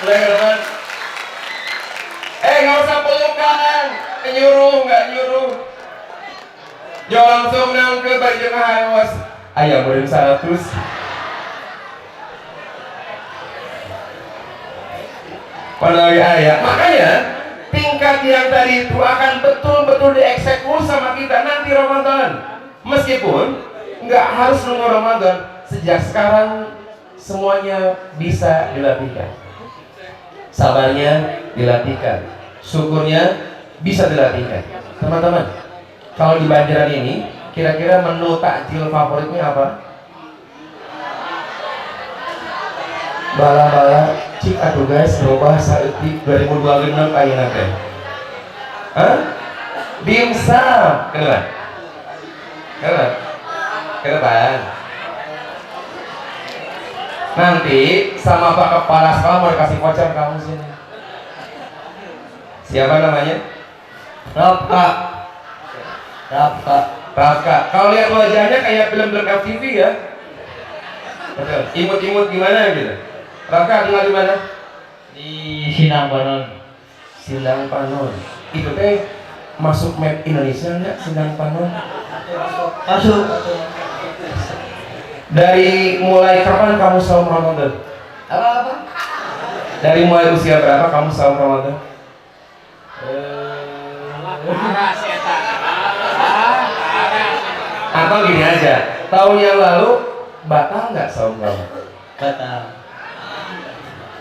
mulai ke depan. Nggak usah pelukan, nggak nyuruh. Jangan langsung nang ke baju ngawas. Ayah murid 100. Padahal ayah. Makanya tingkat yang tadi itu akan betul-betul dieksekusi sama kita nanti Ramadan. Meskipun nggak harus nunggu Ramadan, sejak sekarang semuanya bisa dilatihkan. Sabarnya dilatihkan, syukurnya bisa dilatihkan. Teman-teman, kalau di Banjaran ini, kira-kira menu takjil favoritnya apa? Bala-bala cik atuh guys, berubah saeutik 2026 ayeuna teh. Hah? Dimsum, kedepan. Kedepan. Nanti sama Pak Kepala Sekolah mau dikasih voucher kamu sini. Siapa namanya? Rafka. Kalau lihat wajahnya kayak film-film FTV ya. Betul. Imut-imut gimana gitu. Rafka tinggal di mana? Di Sinang Panon. Sindang Panon. Itu teh masuk map Indonesia nggak Sindang Panon? Masuk. Dari mulai kapan kamu saum Ramadan? Apa? Dari mulai usia berapa kamu saum Ramadan? Atau gini aja, tahun yang lalu batal nggak saum kamu? Batal.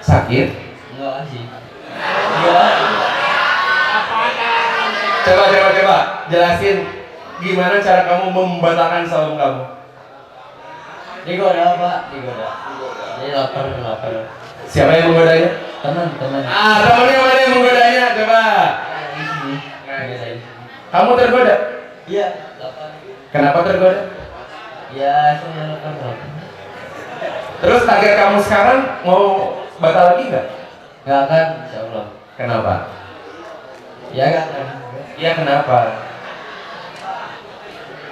Sakit? Enggak sih. Enggak. Coba jelasin gimana cara kamu membatalkan saum kamu? Digoda Pak, digoda. Jadi lapar. Siapa yang menggodanya? Teman. Temannya mana yang menggodanya? Coba. Di sini. Kamu tergoda? Iya, lapar. Kenapa tergoda? Ya, saya lapar. Terus target kamu sekarang mau batal lagi nggak? Enggak akan, insyaallah. Kenapa? Ya enggak akan. Ya kenapa?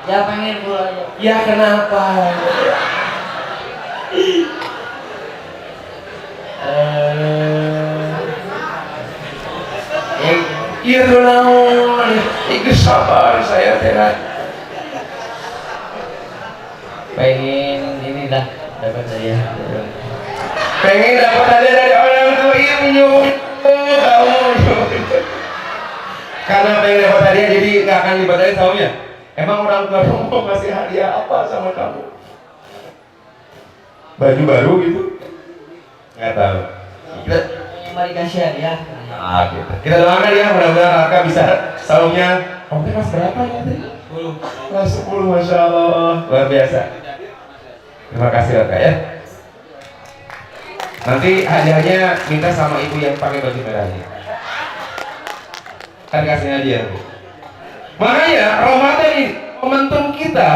Ya pengen pulang. Ya kenapa? Iya naon, itu sabar saya tidak. Pengen ini dah dapat saya. Pengen dapat hadiah dari orang tua ilmu kamu. Karena pengen dapat hadiah jadi nggak akan dibatalin saumnya. Emang orang tua kamu mau ngasih hadiah apa sama kamu? Baju baru gitu? Nggak tahu. Kita Mari dikasih hadiah. gitu. Kita doakan ya mudah-mudahan Raka bisa saumnya. Kamu kelas berapa ya tadi? 10. Kelas 10, masya Allah, luar biasa. Terima kasih Raka ya. Nanti hadiahnya minta sama ibu yang pakai baju merahnya. Kan kasihnya dia. Makanya Ramadan ini momentum kita,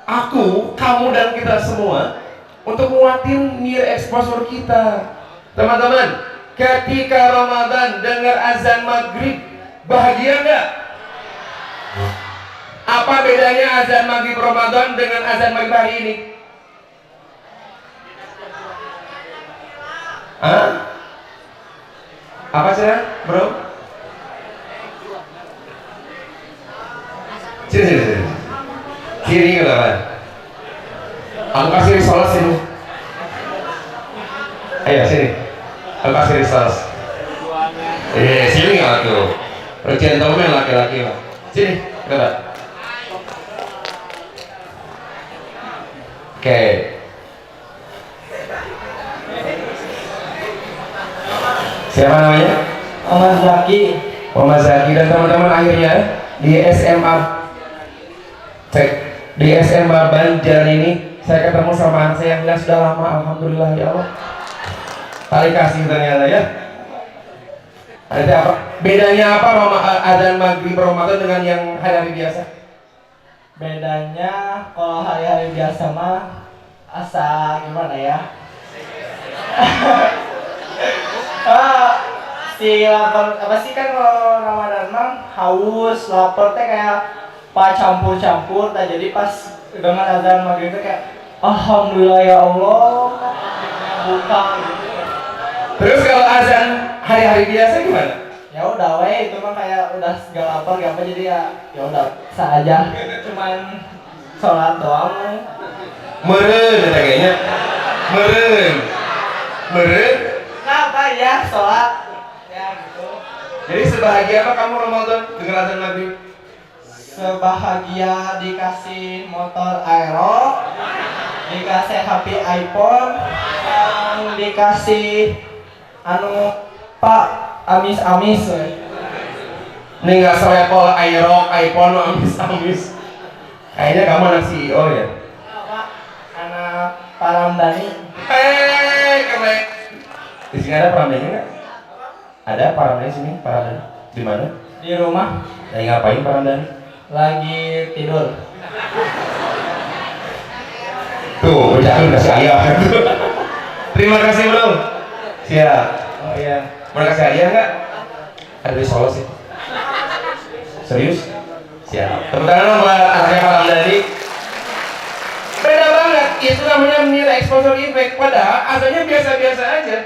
aku, kamu dan kita semua untuk nguatin nilai exposure kita. Teman-teman, ketika Ramadan dengar azan maghrib, bahagia nggak? Apa bedanya azan maghrib Ramadan dengan azan maghrib hari ini? Hah? Apa sih, bro? Sini. Sini kenapa? Aku kasih risoles sini. Ayo sini. Aku kasih risoles. Sini nggak tuh? Gentleman laki-laki lah. Sini, coba. Oke. Siapa namanya? Muhammad Zaki. Muhammad Zaki dan teman-teman akhirnya di SMA Banjar ini saya ketemu sama anak saya yang sudah lama, alhamdulillah ya Allah. Tali kasih ternyata ya. Ada apa? Bedanya apa azan maghrib Ramadan dengan yang hari-hari biasa? Bedanya kalau hari-hari biasa mah asa gimana ya? Si lapar apa sih kan kalau Ramadan mah haus lapar teh kayak campur-campur, nah jadi pas dengan azan maghrib itu kayak alhamdulillah ya Allah buka gitu. Terus kalau azan hari-hari biasa gimana? Ya udah itu mah kayak udah gak lapar gak apa, jadi ya udah saja cuman sholat doang. Meren kayaknya. Meren. Kenapa ya sholat ya gitu. Jadi sebahagia apa kamu Ramadan dengan azan maghrib? Sebahagia dikasih motor Aero, dikasih HP iPhone, dikasih Pak amis-amis. Ini nggak selevel iPhone amis. Kayaknya kamu anak CEO ya? Pak, anak Paramdani. Keren. Di sini ada paramdani nggak? Ada paramdani sini, paramdani. Di mana? Di rumah Lagi ngapain paramdani? lagi tidur. Tuh, udah kasih ayam. Terima kasih bro. Siap. Oh iya. Mau kasih hadiah nggak? Ada di Solo sih. Serius? Siap. Tepuk tangan buat anaknya paramdani. Beda banget. Itu namanya nilai exposure effect. Padahal azannya biasa-biasa aja.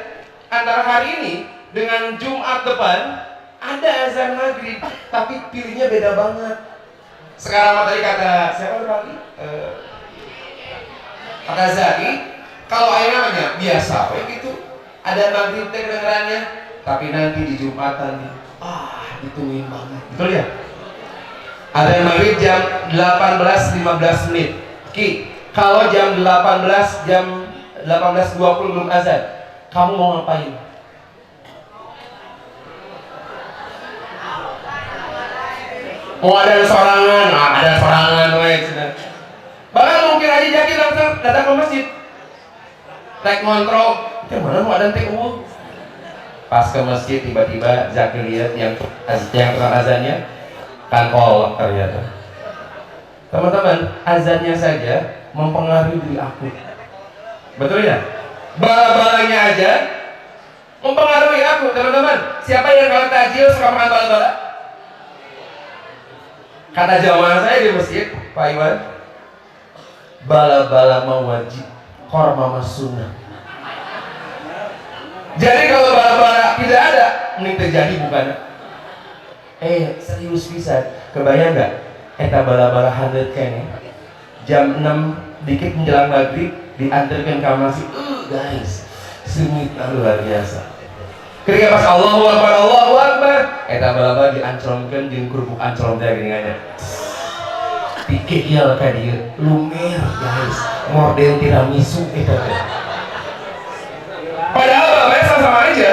antara hari ini dengan Jumat depan ada azan maghrib, tapi pilihnya beda banget. Sekarang tadi kata siapa tadi? Kata Zaki, kalau air namanya biasa, kayak gitu. Ada maghrib teh kedengerannya, tapi nanti di Jumatan nih, ditungguin banget. Betul ya? Ada yang maghrib jam 18.15 menit. Ki, kalau jam 18.20 belum azan, kamu mau ngapain? Mau ada sorangan, ada sorangan, bahkan mungkin aja Jaki datang ke masjid, naik kontrol, mana mau ada TU. Pas ke masjid tiba-tiba Jaki lihat yang tukang azannya kan kolak ternyata. Teman-teman, azannya saja mempengaruhi diri aku. Betul ya? Bala-balanya aja mempengaruhi aku, teman-teman. Siapa yang kalau tajil suka makan bala-bala? Kata jamaah saya di masjid, Pak Iwan, bala-bala mau wajib, korma mas sunnah. Jadi kalau bala-bala tidak ada, mending terjadi bukan? Serius bisa, kebayang nggak? Eta bala-bala handlet kene, jam 6 dikit menjelang maghrib diantarkan ke masjid, guys, sengit luar biasa. Ketika pas Allahu Akbar, eta bala-bala dianclongkeun jeung kerupuk anclong teh geuningannya. Pikir ieu ka dieu, lumer guys, model tiramisu eta teh. Padahal bala sama aja.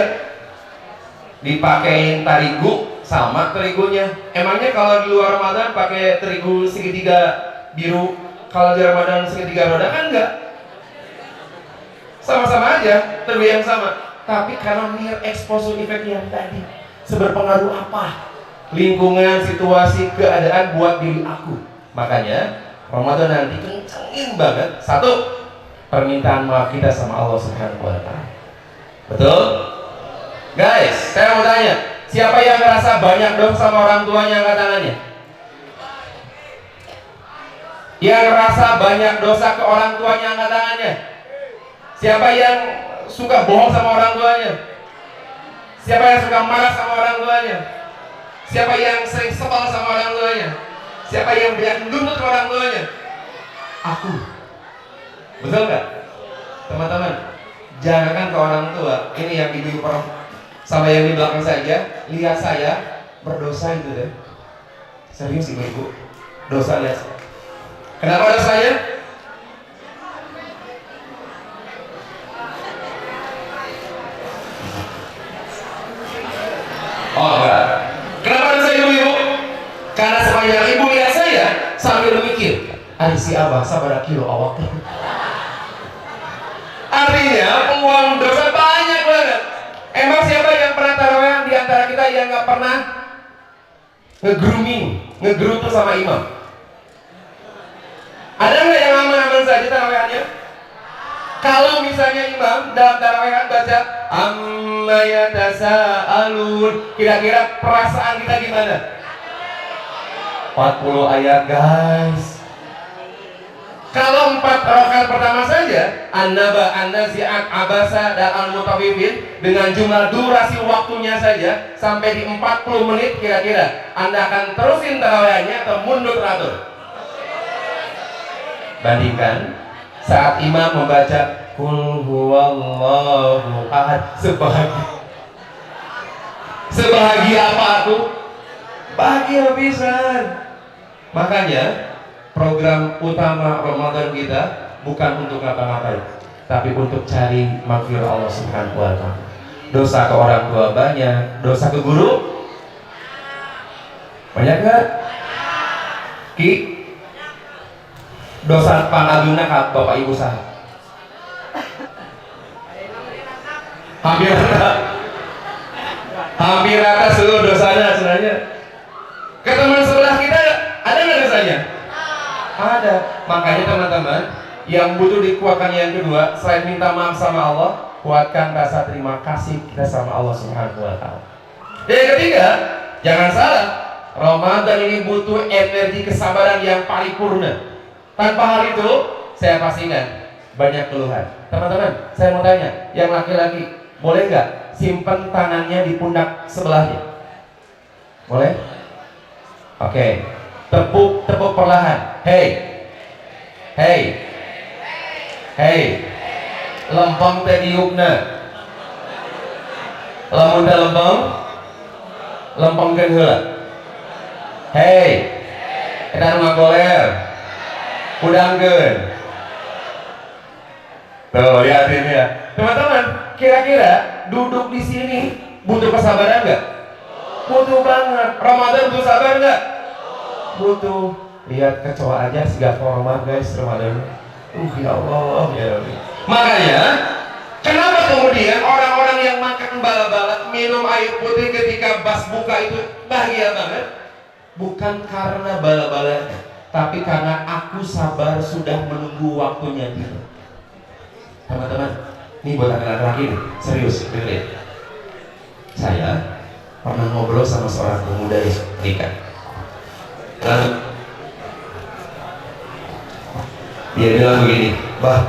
Dipakein terigu sama terigunya. Emangnya kalau di luar Ramadan pakai terigu segitiga biru, kalau di Ramadan segitiga roda kan enggak? Sama-sama aja, terigu yang sama. Tapi karena mere exposure effect yang tadi, seberpengaruh apa? Lingkungan, situasi, keadaan buat diri aku. Makanya Ramadan nanti kencengin banget. Satu, permintaan maaf kita sama Allah Subhanahu wa Ta'ala. Betul? Guys, saya mau tanya, siapa yang ngerasa banyak dong sama orang tuanya, angkat tangannya? Yang ngerasa banyak dosa ke orang tuanya, angkat tangannya. Siapa yang suka bohong sama orang tuanya? Siapa yang suka marah sama orang tuanya? Siapa yang sering sebal sama orang tuanya? Siapa yang banyak menuntut orang tuanya? Aku. Betul nggak? Teman-teman, jangankan ke orang tua, ini yang ibu sama yang di belakang saja, lihat saya berdosa itu deh. Serius ibu-ibu, dosa lihat. Kenapa dosanya? Oh enggak. Kenapa dosa ibu-ibu? Karena sepanjang ibu lihat saya sambil mikir, ari si abah sabaraha kilo awak. Artinya peluang dosa banyak banget. Emang siapa yang pernah tarawih di antara kita yang nggak pernah ngegerutu sama imam? Ada nggak yang aman-aman saja tarawihannya? Kalau misalnya imam dalam tarawihan baca amma yatasaalun, kira-kira perasaan kita gimana? 40 ayat guys. Kalau 4 rakaat pertama saja, An-Naba, An-Nazi'at, Abasa, dan Al-Mutawwifin, dengan jumlah durasi waktunya saja sampai di 40 menit, kira-kira Anda akan terusin tarawihannya atau mundur teratur? Bandingkan saat imam membaca Qul huwallahu ahad, sebahagia apa aku? Bahagia pisan. Makanya program utama Ramadan kita bukan untuk ngapa-ngapain, tapi untuk cari maghfirah Allah Subhanahu wa Ta'ala. Dosa ke orang tua banyak, dosa ke guru banyak gak? Ki, dosa pangaguna ke bapak ibu sah? Hampir rata seluruh dosanya sebenarnya. Ke teman sebelah kita ada nggak dosanya? Ada. Makanya teman-teman, yang butuh dikuatkan yang kedua, selain minta maaf sama Allah, kuatkan rasa terima kasih kita sama Allah Subhanahu wa Ta'ala. Yang ketiga, jangan salah, Ramadan ini butuh energi kesabaran yang paripurna. Tanpa hal itu, saya pastikan banyak keluhan. Teman-teman, saya mau tanya, yang laki-laki Boleh nggak simpen tangannya di pundak sebelahnya? Boleh? Oke. Tepuk perlahan. Hey. Hey. Hey. Lempeng teh diukna. Lamun teh lempengkeun heula. Hey. Eta nu ngagoler. Udangkeun. Tuh, lihatin ya. Teman-teman, kira-kira duduk di sini butuh kesabaran nggak? Butuh banget. Ramadan butuh sabar nggak? Butuh. Lihat kecoa aja siga format guys Ramadan. Ya Allah ya Rabbi. Makanya kenapa kemudian orang-orang yang makan bala-bala minum air putih ketika pas buka itu bahagia banget? Bukan karena bala-balanya, tapi karena aku sabar sudah menunggu waktunya gitu. Teman-teman, ini buat laki-laki nih, serius, dengerin. Saya pernah ngobrol sama seorang pemuda yang menikah. Lalu dia bilang begini, "Bah,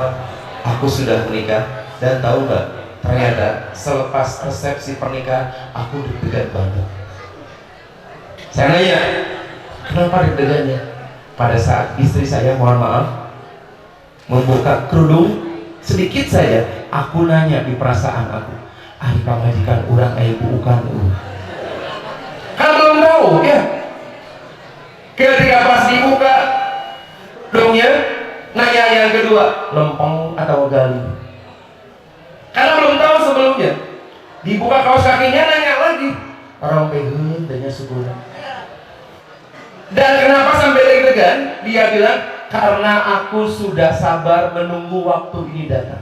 aku sudah menikah dan tahu nggak? Ternyata selepas resepsi pernikahan aku deg-degan banget." Saya nanya, kenapa deg-degannya? Pada saat istri saya, mohon maaf, membuka kerudung sedikit saja, aku nanya di perasaan aku, "Ari pamajikan urang aya buukan?" Kan belum tahu ya. Ketika pas dibuka dongnya, nanya yang kedua, lempeng atau gali? Karena belum tahu sebelumnya. Dibuka kaos kakinya, nanya lagi, orang peheun tanya sukunya. Dan kenapa sampai deg-degan? Dia bilang, karena aku sudah sabar menunggu waktu ini datang.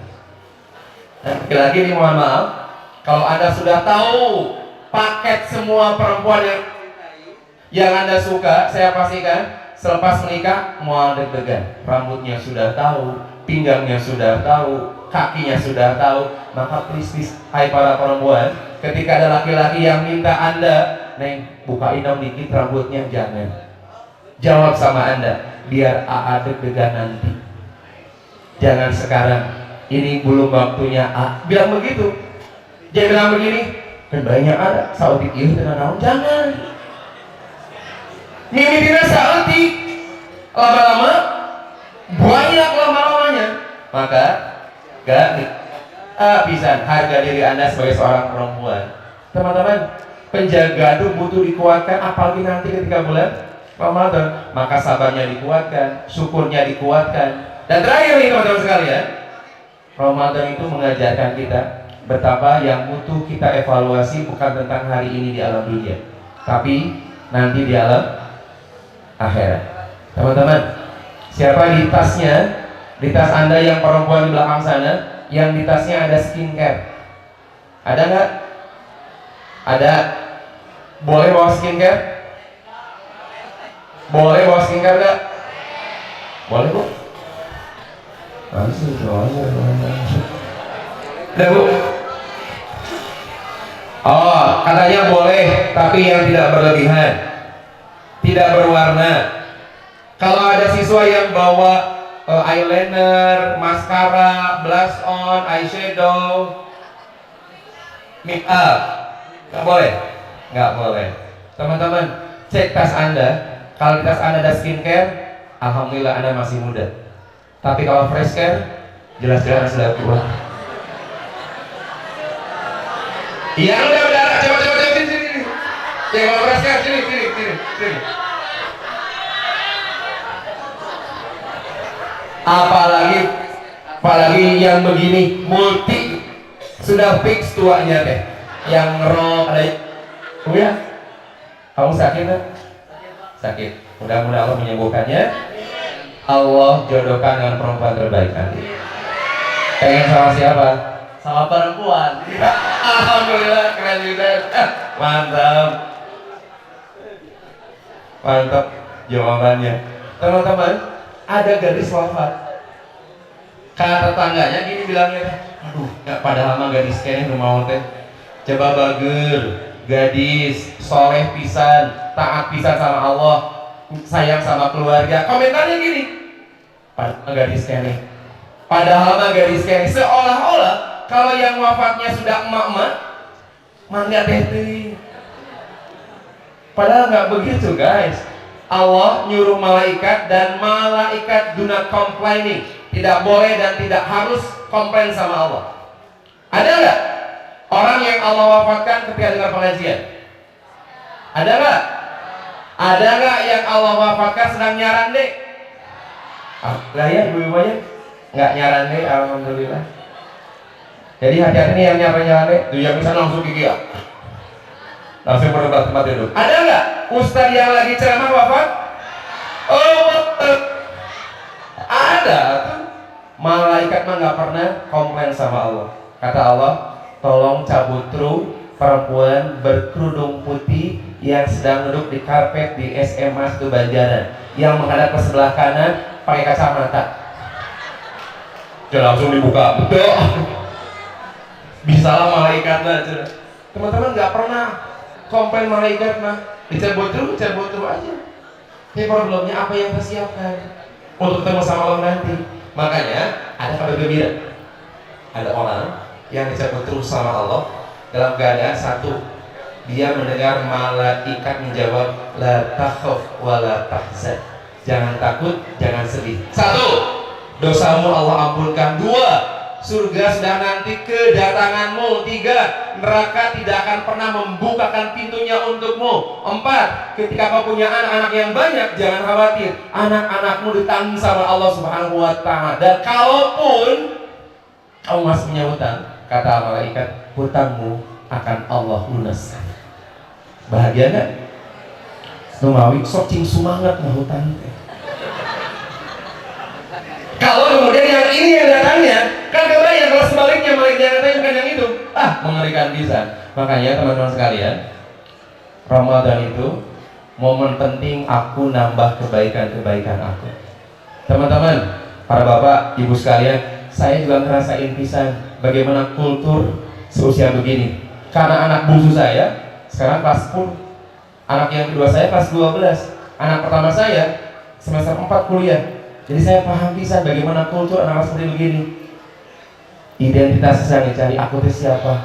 Dan lagi nih mohon maaf, kalau Anda sudah tahu paket semua perempuan yang Anda suka, saya pastikan selepas menikah mau deg-degan. Rambutnya sudah tahu, pinggangnya sudah tahu, kakinya sudah tahu. Maka please, hai para perempuan, ketika ada laki-laki yang minta Anda, "Neng, bukain dong dikit rambutnya," jangan. Jawab sama Anda, biar AA deg-degan nanti. Jangan sekarang, ini belum waktunya A. Bilang begitu. Jangan bilang begini, kan banyak ada sautik ini dengan naon. Jangan. Mimitina sautik. Lama-lama banyak lama-lamanya. Maka gak pisan harga diri Anda sebagai seorang perempuan. Teman-teman, penjaga itu butuh dikuatkan, apalagi nanti ketika bulan Ramadan, maka sabarnya dikuatkan, syukurnya dikuatkan. Dan terakhir nih teman-teman sekalian, Ramadan itu mengajarkan kita betapa yang butuh kita evaluasi bukan tentang hari ini di alam dunia, tapi nanti di alam akhirat. Teman-teman, siapa di tasnya, di tas Anda yang perempuan di belakang sana, yang di tasnya ada skincare? Ada nggak? Ada. Boleh bawa skincare? Boleh bawa skincare nggak? Boleh bu? Udah bu? Oh, katanya boleh, tapi yang tidak berlebihan, tidak berwarna. Kalau ada siswa yang bawa eyeliner, maskara, blush on, eyeshadow, make up, nggak boleh, nggak boleh. Teman-teman, cek tas Anda. Kalau di tas Anda ada skincare, alhamdulillah Anda masih muda. Tapi kalau fresh care, jelas-jelas sudah tua. Iya udah, coba sini. Ya kalau fresh care, sini. Apalagi yang begini multi, sudah fix tuanya teh. Yang ngerok ada, ya? Kamu sakit kan? Sakit. Mudah-mudahan Allah menyembuhkannya. Allah jodohkan dengan perempuan terbaik nanti. Pengen sama siapa? Sama perempuan. Alhamdulillah, keren juga. Mantap jawabannya. Teman-teman, ada gadis wafat. Kata tetangganya gini bilangnya, "Aduh, nggak padahal mah gadis kayaknya rumah teh. Coba bager, gadis, soleh pisan, taat pisan sama Allah, sayang sama keluarga." Komentarnya gini, padahal mah gadis kene, seolah-olah kalau yang wafatnya sudah emak-emak, mangga teh. Padahal nggak begitu guys. Allah nyuruh malaikat dan malaikat do not complaining, tidak boleh dan tidak harus komplain sama Allah. Ada nggak orang yang Allah wafatkan ketika dengar pengajian? Ada nggak? Ada nggak yang Allah wafatkan sedang nyaran deh? Lah ya ibu-ibu ya nggak nyaran deh, alhamdulillah. Jadi hati-hati nih yang nyaran deh, tuh yang bisa langsung gigi ya. Langsung berdebat tempat duduk. Ada nggak ustadz yang lagi ceramah wafat? Oh, ada tuh. Malaikat mah nggak pernah komplain sama Allah. Kata Allah, tolong cabut tru perempuan berkerudung putih yang sedang duduk di karpet di SMA Satu Banjaran, yang menghadap ke sebelah kanan pakai kacamata. Dia langsung dibuka, betul. Bisalah malaikat lah. Teman-teman nggak pernah komplain malaikat mah, dicabut terus aja. Ini problemnya apa yang persiapkan untuk ketemu sama Allah nanti. Makanya ada kabar gembira. Ada orang yang dicabut terus sama Allah dalam keadaan satu, dia mendengar malaikat menjawab la takhaf wa la tahzan. Jangan takut, jangan sedih. Satu, dosamu Allah ampunkan. Dua, surga sedang nanti kedatanganmu. Tiga, neraka tidak akan pernah membukakan pintunya untukmu. Empat, ketika kau punya anak-anak yang banyak, jangan khawatir, anak-anakmu ditanggung sama Allah Subhanahu wa Ta'ala. Dan kalaupun kamu masih punya hutang, kata malaikat, hutangmu akan Allah lunaskan. Bahagia gak? Numawi sok cing semangat mah hutang. Kalau kemudian yang ini yang datangnya, kan kebayang kalau sebaliknya malaikat yang datangnya bukan yang itu. Mengerikan bisa. Makanya teman-teman sekalian, Ramadan itu momen penting aku nambah kebaikan-kebaikan aku. Teman-teman, para bapak, ibu sekalian, saya juga ngerasain pisan bagaimana kultur seusia begini. Karena anak bungsu saya sekarang kelas 10, anak yang kedua saya kelas 12, anak pertama saya semester 4 kuliah. Jadi saya paham bisa bagaimana kultur anak seperti begini. Identitas yang dicari, aku itu siapa,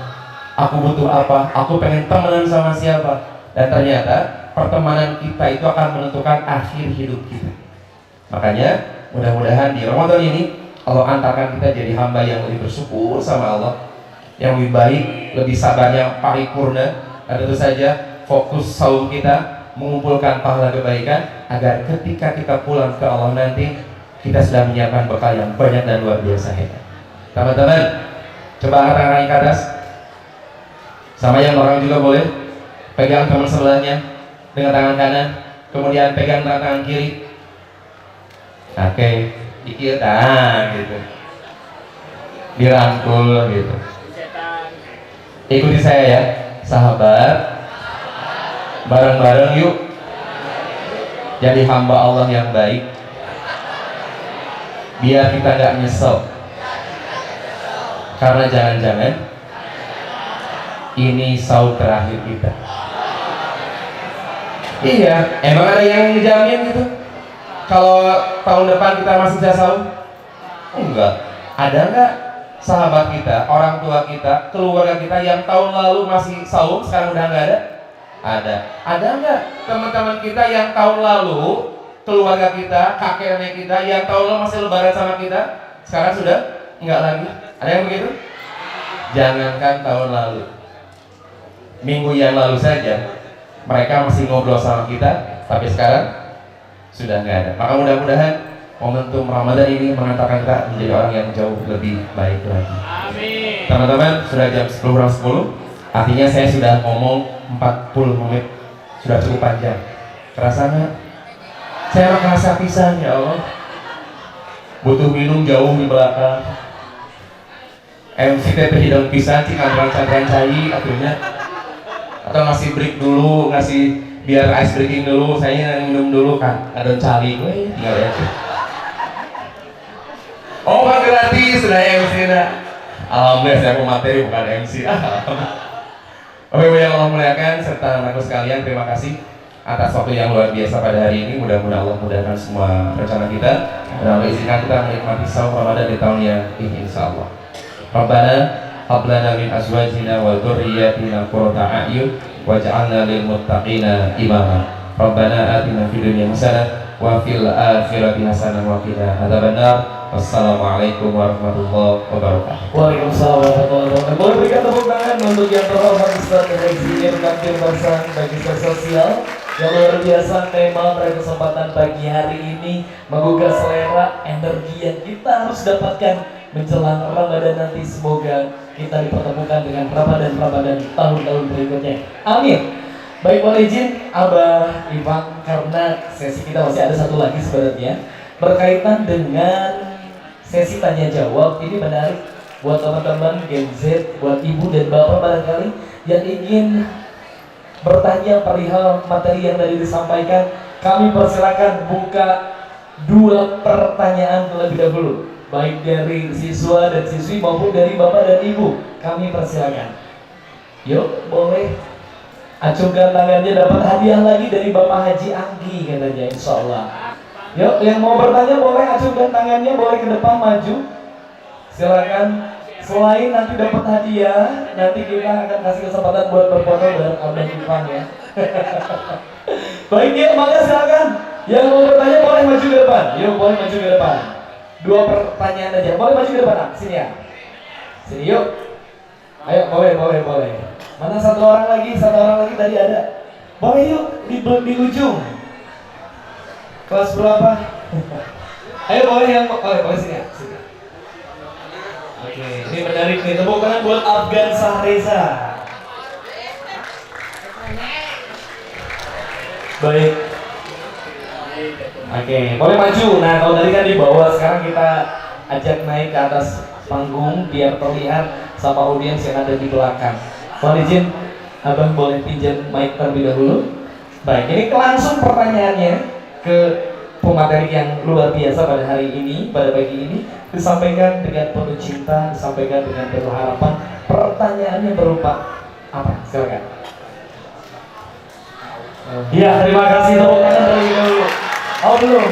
aku butuh apa, aku pengen temenan sama siapa. Dan ternyata pertemanan kita itu akan menentukan akhir hidup kita. Makanya mudah-mudahan di Ramadan ini Allah antarkan kita jadi hamba yang lebih bersyukur sama Allah, yang lebih baik, lebih sabarnya paripurna. Dan tentu saja fokus saum kita mengumpulkan pahala kebaikan, agar ketika kita pulang ke Allah nanti kita sudah menyiapkan bekal yang banyak dan luar biasa hebat. Teman-teman, coba angkat tangan ke atas. Sama yang orang juga boleh. Pegang teman sebelahnya dengan tangan kanan, kemudian pegang tangan kiri. Oke, dikit gitu. Dirangkul gitu. Ikuti saya ya, sahabat. Bareng-bareng yuk jadi hamba Allah yang baik, biar kita gak nyesel. Karena jangan-jangan ini saum terakhir kita. Iya, emang ada yang ngejamin gitu kalau tahun depan kita masih bisa saum? Enggak. Ada nggak sahabat kita, orang tua kita, keluarga kita yang tahun lalu masih saum, sekarang udah nggak ada? Ada nggak teman-teman kita yang tahun lalu, keluarga kita, kakek nenek kita yang tahun lalu masih lebaran sama kita, sekarang sudah nggak lagi? Ada yang begitu? Jangankan tahun lalu, minggu yang lalu saja mereka masih ngobrol sama kita, tapi sekarang sudah nggak ada. Maka mudah-mudahan momentum Ramadan ini mengantarkan kita menjadi orang yang jauh lebih baik lagi. Amin. Teman-teman, sudah jam 10:10, artinya saya sudah ngomong 40 menit, sudah cukup panjang. Kerasa nggak? Saya merasa pisan, ya Allah. Butuh minum jauh di belakang. MC teh hidung pisan, cingandran-candran cai akhirnya. Atau ngasih break dulu, ngasih biar ice breaking dulu, saya minum dulu kan. Ada cari, weh, tinggal ya. Oh, kan gratis, sudah MC dah. Alhamdulillah saya pemateri bukan MC. Bapak Ibu yang Allah muliakan serta anakku sekalian, terima kasih atas waktu yang luar biasa pada hari ini. Mudah-mudahan Allah mudahkan semua rencana kita dan Allah izinkan kita menikmati saum Ramadan di tahun yang ini, insya Allah. Rabbana hab lana min azwajina wa dhurriyyatina qurrata a'yun waj'alna lil muttaqina imama. Rabbana atina fid dunya hasanah wa fil akhirati hasanah wa qina adzabannar. Wassalamualaikum warahmatullahi wabarakatuh. Waalaikumsalam warahmatullahi wabarakatuh. Boleh berikan tepuk tangan untuk yang terhormat Ustaz Reksi Kantin Barsang bagi sosial yang luar biasa. Tema pada kesempatan pagi hari ini menggugah selera, energi yang kita harus dapatkan menjelang Ramadan nanti. Semoga kita dipertemukan dengan Ramadan tahun-tahun berikutnya. Amin. Baik, boleh izin Abah Ivan, karena sesi kita masih ada satu lagi sebenarnya berkaitan dengan sesi tanya jawab. Ini menarik buat teman-teman Gen Z, buat ibu dan bapak barangkali yang ingin bertanya perihal materi yang tadi disampaikan. Kami persilakan buka 2 pertanyaan terlebih dahulu, baik dari siswa dan siswi maupun dari bapak dan ibu. Kami persilakan. Yuk, boleh acungkan tangannya, dapat hadiah lagi dari Bapak Haji Anggi katanya, insya Allah. Yuk, yang mau bertanya boleh acungkan tangannya, boleh ke depan maju. Silakan. Selain nanti dapat hadiah, nanti kita akan kasih kesempatan buat berfoto bareng Abang Ivan ya. Baik ya, maka silakan. Yang mau bertanya boleh maju ke depan. Yuk, boleh maju ke depan. 2 pertanyaan aja. Boleh maju ke depan, sini ya. Sini yuk. Ayo, boleh. Mana satu orang lagi tadi ada. Boleh yuk, di ujung. Kelas berapa? Ayo boleh yang boleh sini ya. Sini. Oke, ini menarik nih. Tepuk tangan buat Afgan Sahreza. Baik. Oke, boleh maju. Nah, kalau tadi kan di bawah, sekarang kita ajak naik ke atas panggung biar terlihat sama audiens yang ada di belakang. Mohon izin, Abang boleh pinjam mic terlebih dahulu. Baik, ini langsung pertanyaannya ke pemateri yang luar biasa pada hari ini, pada pagi ini. Disampaikan dengan penuh cinta, disampaikan dengan penuh harapan. Pertanyaannya berupa apa? Silakan. Iya, terima kasih. Tepuk tangan terlebih dahulu. Oh belum.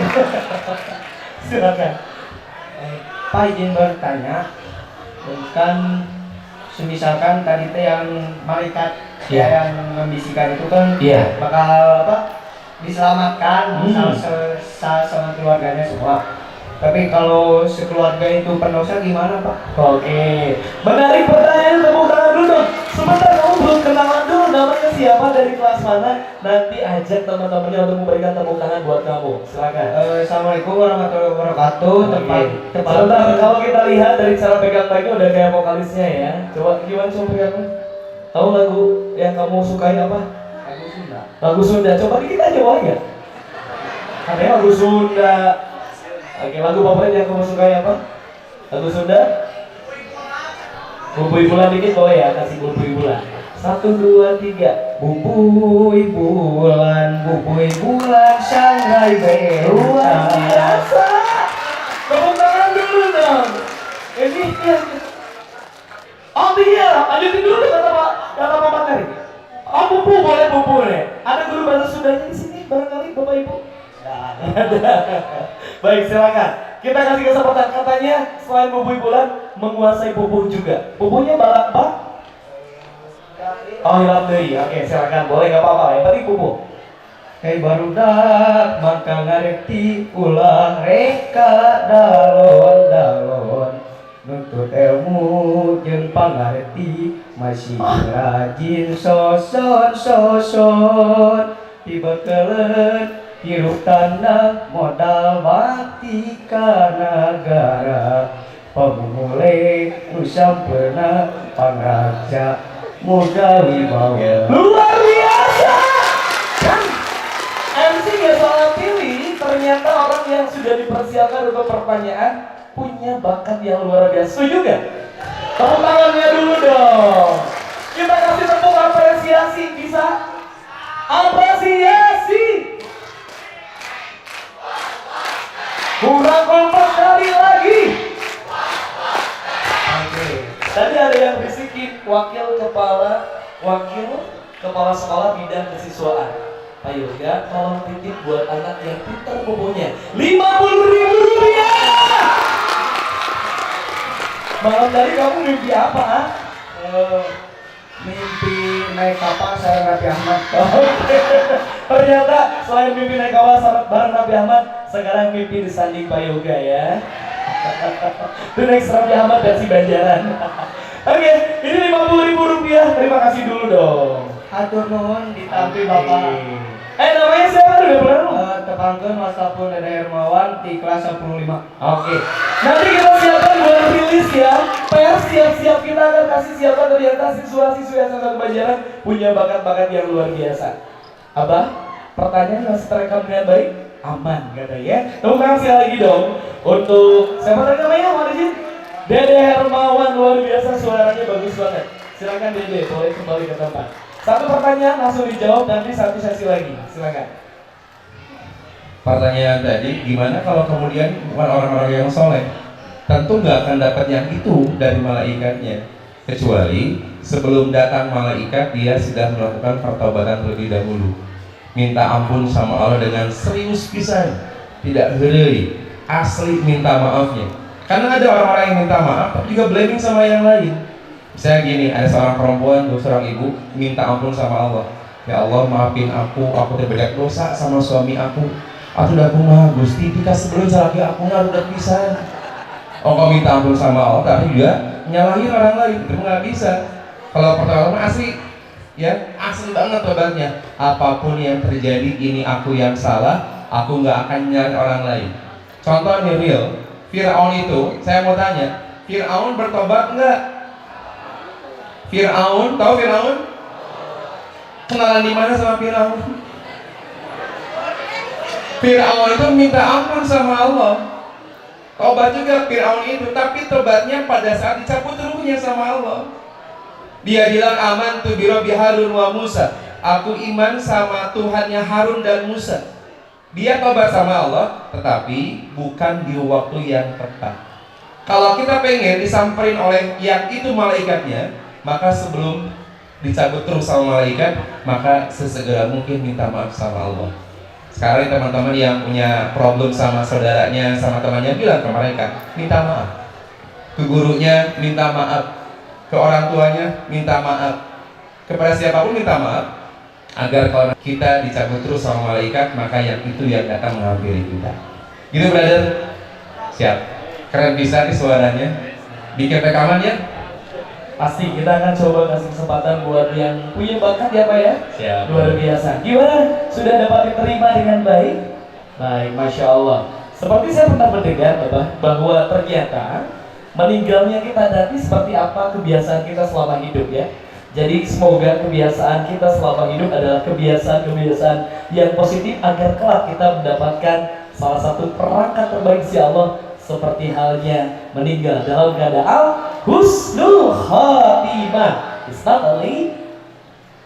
Silakan. Pak izin bertanya, kan misalkan tadi teh yang malaikat yang membisikkan itu kan bakal diselamatkan sama keluarganya semua. Tapi kalau sekeluarga itu pendosa gimana Pak? Oke, menarik pertanyaan. Tepuk tangan dulu dong. Sebentar, kamu belum kenalan dulu namanya siapa, dari kelas mana? Nanti ajak teman-temannya untuk memberikan tepuk tangan buat kamu. Silakan. Assalamualaikum warahmatullahi wabarakatuh. Sebentar, kalau kita lihat dari cara pegang mic-nya udah kayak vokalisnya ya. Coba gimana coba pegangnya? Tahu lagu yang kamu sukai apa? Lagu Sunda. Lagu Sunda. Coba dikit aja boleh nggak? Katanya lagu Sunda. Oke, lagu favorit yang kamu sukai apa? Lagu Sunda? Bubui Bulan dikit boleh ya, kasih Bubui Bulan. 1, 2, 3. Bubui bulan sangrai Luar biasa. Tepuk tangan dulu dong. Ini ya. Oh iya, lanjutin dulu kata Pak materi. Oh bubu boleh bubu nih. Ada guru bahasa Sundanya di sini barangkali Bapak Ibu? Baik, silakan. Kita kasih kesempatan. Katanya selain Bubui Bulan menguasai pupuh juga. Pupuhnya balak Pak? Oh, hilap deui. Oke, silakan. Boleh enggak apa-apa. Yang penting pupuh. Hei barudak maka ngareti ulah reka dalon nuntut ilmu jeung pangarti masih rajin soson tibakeleun hirup tanda modal bakti ka nagara pamulai nu sampurna pangraja muda wibawa. Luar biasa. Kan MC nggak salah pilih. Ternyata orang yang sudah dipersiapkan untuk pertanyaan punya bakat yang luar biasa. Setuju nggak? Tepuk tangannya dulu dong. Kita kasih tepuk apresiasi, bisa? Apresiasi. Kurang kompak sekali lagi. Oke. Tadi ada yang bisikin wakil kepala sekolah bidang kesiswaan. Pak Yoga, tolong titip buat anak yang pintar bobonya 50.000 rupiah. Malam tadi kamu mimpi apa? Mimpi naik kapal saya Raffi Ahmad. Oke. Ternyata selain mimpi naik kapal bareng Raffi Ahmad, sekarang mimpi disanding Pak Yoga ya. Itu next Raffi Ahmad versi Banjaran. Oke, ini Rp50.000. Terima kasih dulu dong. Hatur nuhun ditampi Bapak. Namanya siapa? Udah pernah lu? Tepangkeun wastafun Dede Hermawan di kelas 15. Oke. Nanti kita siapkan buat rilis ya. PR siap-siap, kita akan kasih siapkan ternyata siswa-siswa yang Banjaran punya bakat-bakat yang luar biasa. Abah, pertanyaan masih terekam dengan baik? Aman, kata ya. Tepuk tangan sekali lagi dong untuk siapa tadi namanya? Mana sih? Dede Hermawan, luar biasa, suaranya bagus banget. Silakan Dede, boleh kembali ke tempat. Satu pertanyaan langsung dijawab, nanti satu sesi lagi. Silakan. Pertanyaan tadi, gimana kalau kemudian bukan orang-orang yang soleh? Tentu nggak akan dapat yang itu dari malaikatnya, kecuali sebelum datang malaikat dia sudah melakukan pertobatan terlebih dahulu, minta ampun sama Allah dengan serius pisan, tidak heureuy, asli minta maafnya. Karena ada orang-orang yang minta maaf tapi juga blaming sama yang lain. Misalnya gini, ada seorang perempuan, seorang ibu minta ampun sama Allah. Ya Allah, maafin aku terbanyak dosa sama suami aku. Aku udah kumaha Gusti, pika sebelum salaki aku udah pisan. Oh, kau minta ampun sama Allah tapi juga nyalahin orang lain, itu nggak bisa. Kalau pertama asli, ya asli banget tobatnya. Apapun yang terjadi, ini aku yang salah, aku nggak akan nyalahin orang lain. Contoh nih real, Fir'aun itu, saya mau tanya, Fir'aun bertobat nggak? Fir'aun, tahu Fir'aun? Kenalan di mana sama Fir'aun? Fir'aun itu minta ampun sama Allah. Tobat juga Fir'aun itu, tapi tobatnya pada saat dicabut ruhnya sama Allah. Dia bilang aman tu bi Rabbi Harun wa Musa. Aku iman sama Tuhannya Harun dan Musa. Dia tobat sama Allah, tetapi bukan di waktu yang tepat. Kalau kita pengen disamperin oleh yang itu malaikatnya, maka sebelum dicabut terus sama malaikat, maka sesegera mungkin minta maaf sama Allah. Sekarang teman-teman yang punya problem sama saudaranya, sama temannya, bilang ke mereka, minta maaf. Ke gurunya minta maaf, ke orang tuanya minta maaf, kepada siapapun minta maaf, agar kalau kita dicabut terus sama malaikat, maka yang itu yang datang menghampiri kita. Gitu brother? Siap. Keren bisa nih suaranya. Bikin rekaman ya? Pasti kita akan coba kasih kesempatan buat yang punya bakat ya Pak ya. Siap. Luar biasa. Gimana? Sudah dapat diterima dengan baik? Baik, Masya Allah. Seperti saya pernah mendengar Bapak, bahwa ternyata meninggalnya kita nanti seperti apa kebiasaan kita selama hidup ya. Jadi semoga kebiasaan kita selama hidup adalah kebiasaan-kebiasaan yang positif, agar kelak kita mendapatkan salah satu perangkat terbaik si Allah, seperti halnya meninggal dalam keadaan husnul khatimah. It's not only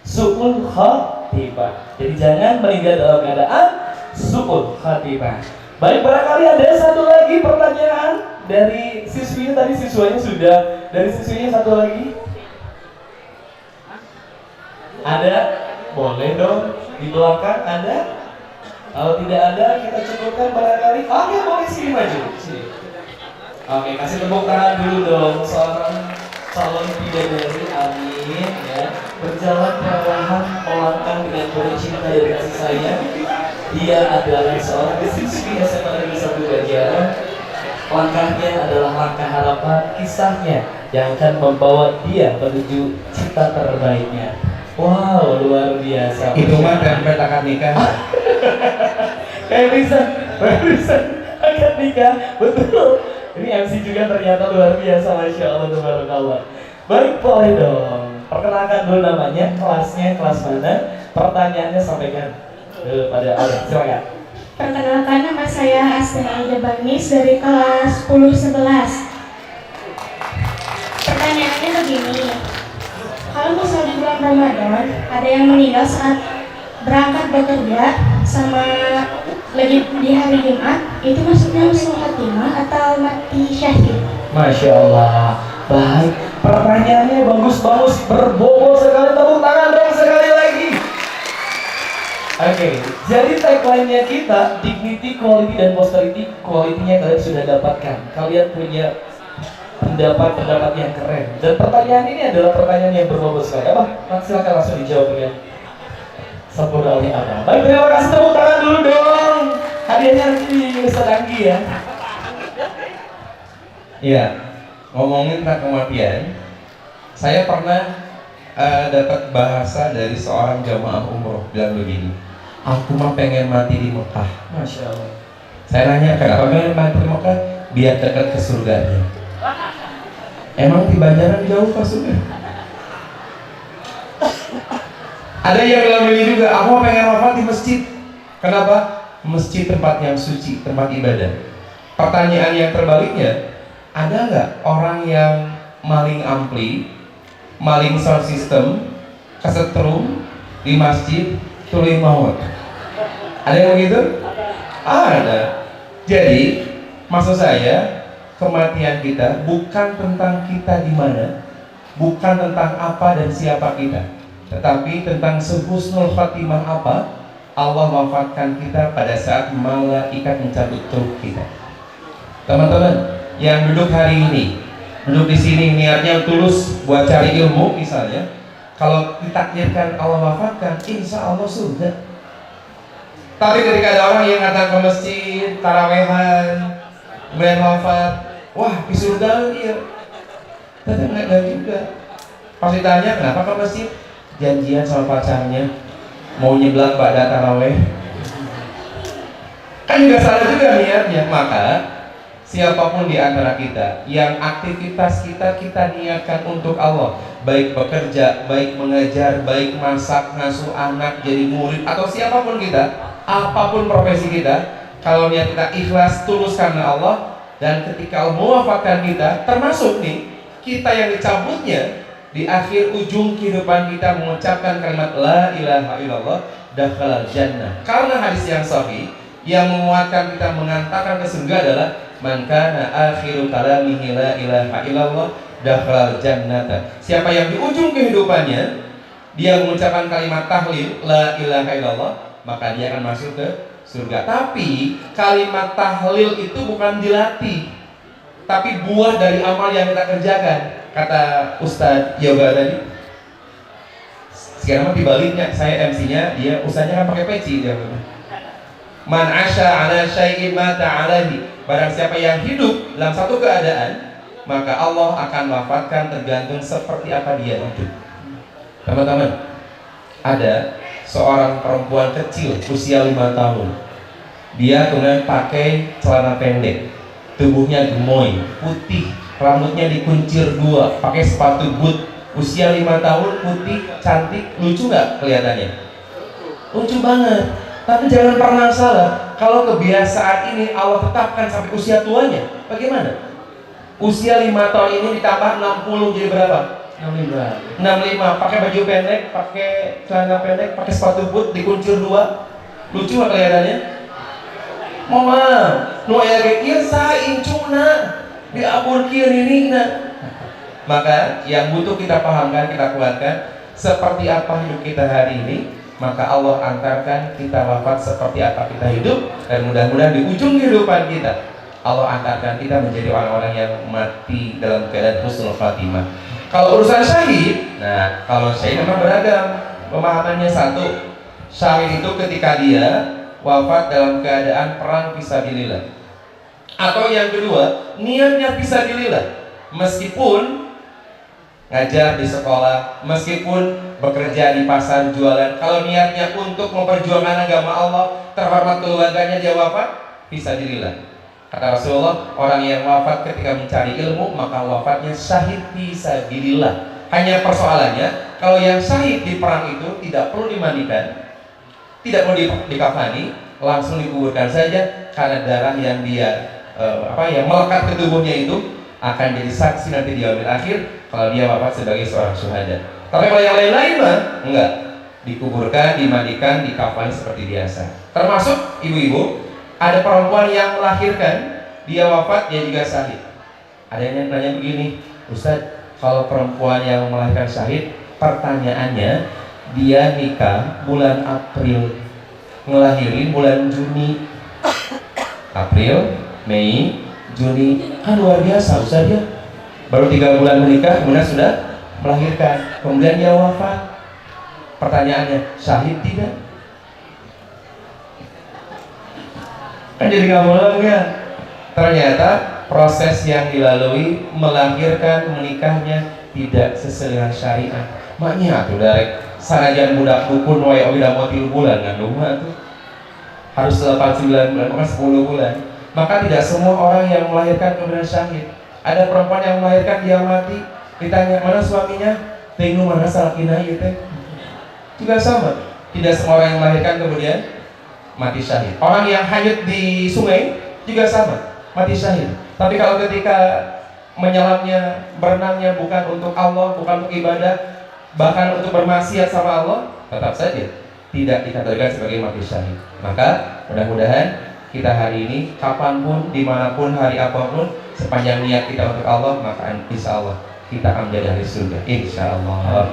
su'ul khatimah. Jadi jangan meninggal dalam keadaan su'ul khatimah. Baik, barangkali ada satu lagi pertanyaan dari siswinya. Tadi siswanya sudah, dari siswinya satu lagi. Ada? Boleh dong, di belakang ada? Kalau tidak ada, kita cukupkan barangkali. Oke, boleh sini maju. Sini. Oke, kasih tepuk tangan dulu dong seorang calon bidadari, amin ya. Berjalan perlahan melangkah dengan penuh cinta dan kasih sayang. Dia adalah seorang siswi SMA Negeri 1 Banjaran. Langkahnya adalah langkah harapan, kisahnya yang akan membawa dia menuju cita terbaiknya. Wow, luar biasa. Itu mah template akad nikah. Kayak bisa akad nikah, betul. Ini MC juga ternyata luar biasa, Masya Allah, tabarakallah. Baik, boleh dong. Perkenalkan dulu namanya, kelasnya kelas mana, pertanyaannya sampaikan pada Allah. Silakan. Perkenalkan, nama saya Astina Ida Bagnis dari kelas 10-11. Pertanyaannya begini, kalau misal di bulan Ramadan ada yang meninggal saat berangkat bekerja sama lagi di hari Jumat, itu maksudnya husnul khatimah atau mati syahid? Masya Allah. Baik, pertanyaannya bagus-bagus, berbobot sekali, tepuk tangan dong sekali lagi. Oke, jadi tagline-nya kita dignity, quality, dan posterity. Quality-nya kalian sudah dapatkan. Kalian punya pendapat-pendapat yang keren. Dan pertanyaan ini adalah pertanyaan yang berbobot sekali. Abah, silakan langsung dijawab ya. Sempurna oleh Abah. Baik, terima kasih, tepuk tangan dulu dong. Hadiahnya nanti di Ustaz Anggi ya. Iya, ngomongin tentang kematian, saya pernah dapat bahasa dari seorang jamaah umroh bilang begini, aku mah pengen mati di Mekah. Masya Allah. Saya nanya, kenapa pengen mati di Mekah? Biar dekat ke surganya. Emang di Banjaran jauh ke surga? Ada yang bilang begini juga, aku mah pengen wafat di masjid. Kenapa? Masjid tempat yang suci, tempat ibadah. Pertanyaan yang terbaliknya, ada nggak orang yang maling ampli, maling sound system, kesetrum di masjid, tuluy maut? Ada yang begitu? Ada. Jadi maksud saya, kematian kita bukan tentang kita di mana, bukan tentang apa dan siapa kita, tetapi tentang sehusnul khatimah apa Allah wafatkan kita pada saat malaikat mencabut ruh kita. Teman-teman yang duduk hari ini, duduk di sini niatnya tulus buat cari ilmu misalnya, kalau ditakdirkan Allah wafatkan, insya Allah surga. Tapi ketika ada orang yang datang ke masjid, tarawehan, kemudian wafat, wah di surga dia, tapi enggak juga. Pas ditanya kenapa ke masjid, janjian sama pacarnya mau nyeblak pada taraweh, kan juga salah juga niatnya. Maka siapapun di antara kita yang aktivitas kita niatkan untuk Allah, baik bekerja, baik mengajar, baik masak, ngasuh anak, jadi murid, atau siapapun kita, apapun profesi kita, kalau niat kita ikhlas, tulus karena Allah, dan ketika Allah mewafatkan kita, termasuk nih kita yang dicabutnya, di akhir ujung kehidupan kita mengucapkan kalimat la ilaha illallah, dakhalal jannah. Karena hadis yang sahih yang menguatkan kita mengantarkan ke surga adalah man kana akhiru kalamihi la ilaha illallah dakhalal jannata. Siapa yang di ujung kehidupannya dia mengucapkan kalimat tahlil la ilaha illallah, maka dia akan masuk ke surga. Tapi kalimat tahlil itu bukan dilatih, tapi buah dari amal yang kita kerjakan. Kata Ustadz Yoga tadi, sekarang dibaliknya, saya MC-nya, dia ustadznya kan pakai peci dia. Man asya ala syai'in mata alaihi. Barang siapa yang hidup dalam satu keadaan, maka Allah akan wafatkan tergantung seperti apa dia hidup. Teman-teman, ada seorang perempuan kecil usia 5 tahun. Dia kemudian pakai celana pendek, tubuhnya gemoy, putih, rambutnya dikuncir 2, pakai sepatu boot, usia 5 tahun, putih, cantik, lucu nggak kelihatannya? Lucu banget. Tapi jangan pernah salah, kalau kebiasaan ini Allah tetapkan sampai usia tuanya, bagaimana? Usia 5 tahun ini ditambah 60 jadi berapa? 65. Pakai baju pendek, pakai celana pendek, pakai sepatu boot, dikuncir 2, lucu nggak kelihatannya? Mama, nu aya ge kieu saing cuna diabur kieu ningna. Maka yang butuh kita pahamkan, kita kuatkan, seperti apa hidup kita hari ini, maka Allah antarkan kita wafat seperti apa kita hidup, dan mudah-mudahan di ujung kehidupan kita Allah antarkan kita menjadi orang-orang yang mati dalam keadaan husnul khatimah. Kalau urusan syahid, nah kalau syahid memang beragam pemahamannya. Satu, syahid itu ketika dia wafat dalam keadaan perang fisabilillah. Atau yang kedua, niatnya fisabilillah, meskipun ngajar di sekolah, meskipun bekerja di pasar jualan, kalau niatnya untuk memperjuangkan agama Allah, terhormat keluarganya, dia wafat fisabilillah. Kata Rasulullah, orang yang wafat ketika mencari ilmu, maka wafatnya syahid fisabilillah. Hanya persoalannya, kalau yang syahid di perang itu tidak perlu dimandikan, tidak perlu dikafani, langsung dikuburkan saja, karena darah yang dia yang melekat ke tubuhnya itu akan jadi saksi nanti di yaumil akhir kalau dia wafat sebagai seorang syuhada. Tapi kalau yang lain-lain mah enggak, dikuburkan, dimandikan, dikafani seperti biasa. Termasuk ibu-ibu, ada perempuan yang melahirkan, dia wafat, dia juga syahid. Ada yang nanya begini, Ustadz, kalau perempuan yang melahirkan syahid, pertanyaannya, dia nikah bulan April, ngelahirin bulan Juni. April, Mei, Juni, kan luar biasa Ustaz ya. baru 3 bulan menikah, kemudian sudah melahirkan, kemudian dia wafat. Pertanyaannya, syahid tidak? Kan jadi nggak boleh kan? Ternyata proses yang dilalui melahirkan menikahnya tidak sesuai dengan syariat. Maknya tuh dari sanajan budak dukun wae udah mau 3 bulan ngandung tuh harus 8-9 bulan, maka 10 bulan. Maka tidak semua orang yang melahirkan kemudian syahid. Ada perempuan yang melahirkan dia mati, ditanya mana suaminya, tengok mana salakina gitu. Juga sama, tidak semua orang yang melahirkan kemudian mati syahid. Orang yang hanyut di sungai juga sama, mati syahid. Tapi kalau ketika menyelamnya, berenangnya bukan untuk Allah, bukan untuk ibadah, bahkan untuk bermaksiat sama Allah, tetap saja tidak dikategorikan sebagai mati syahid. Maka mudah-mudahan kita hari ini, kapanpun, dimanapun, hari apapun, sepanjang niat kita untuk Allah, maka insya Allah kita akan menjadi ahli surga. Insya Allah.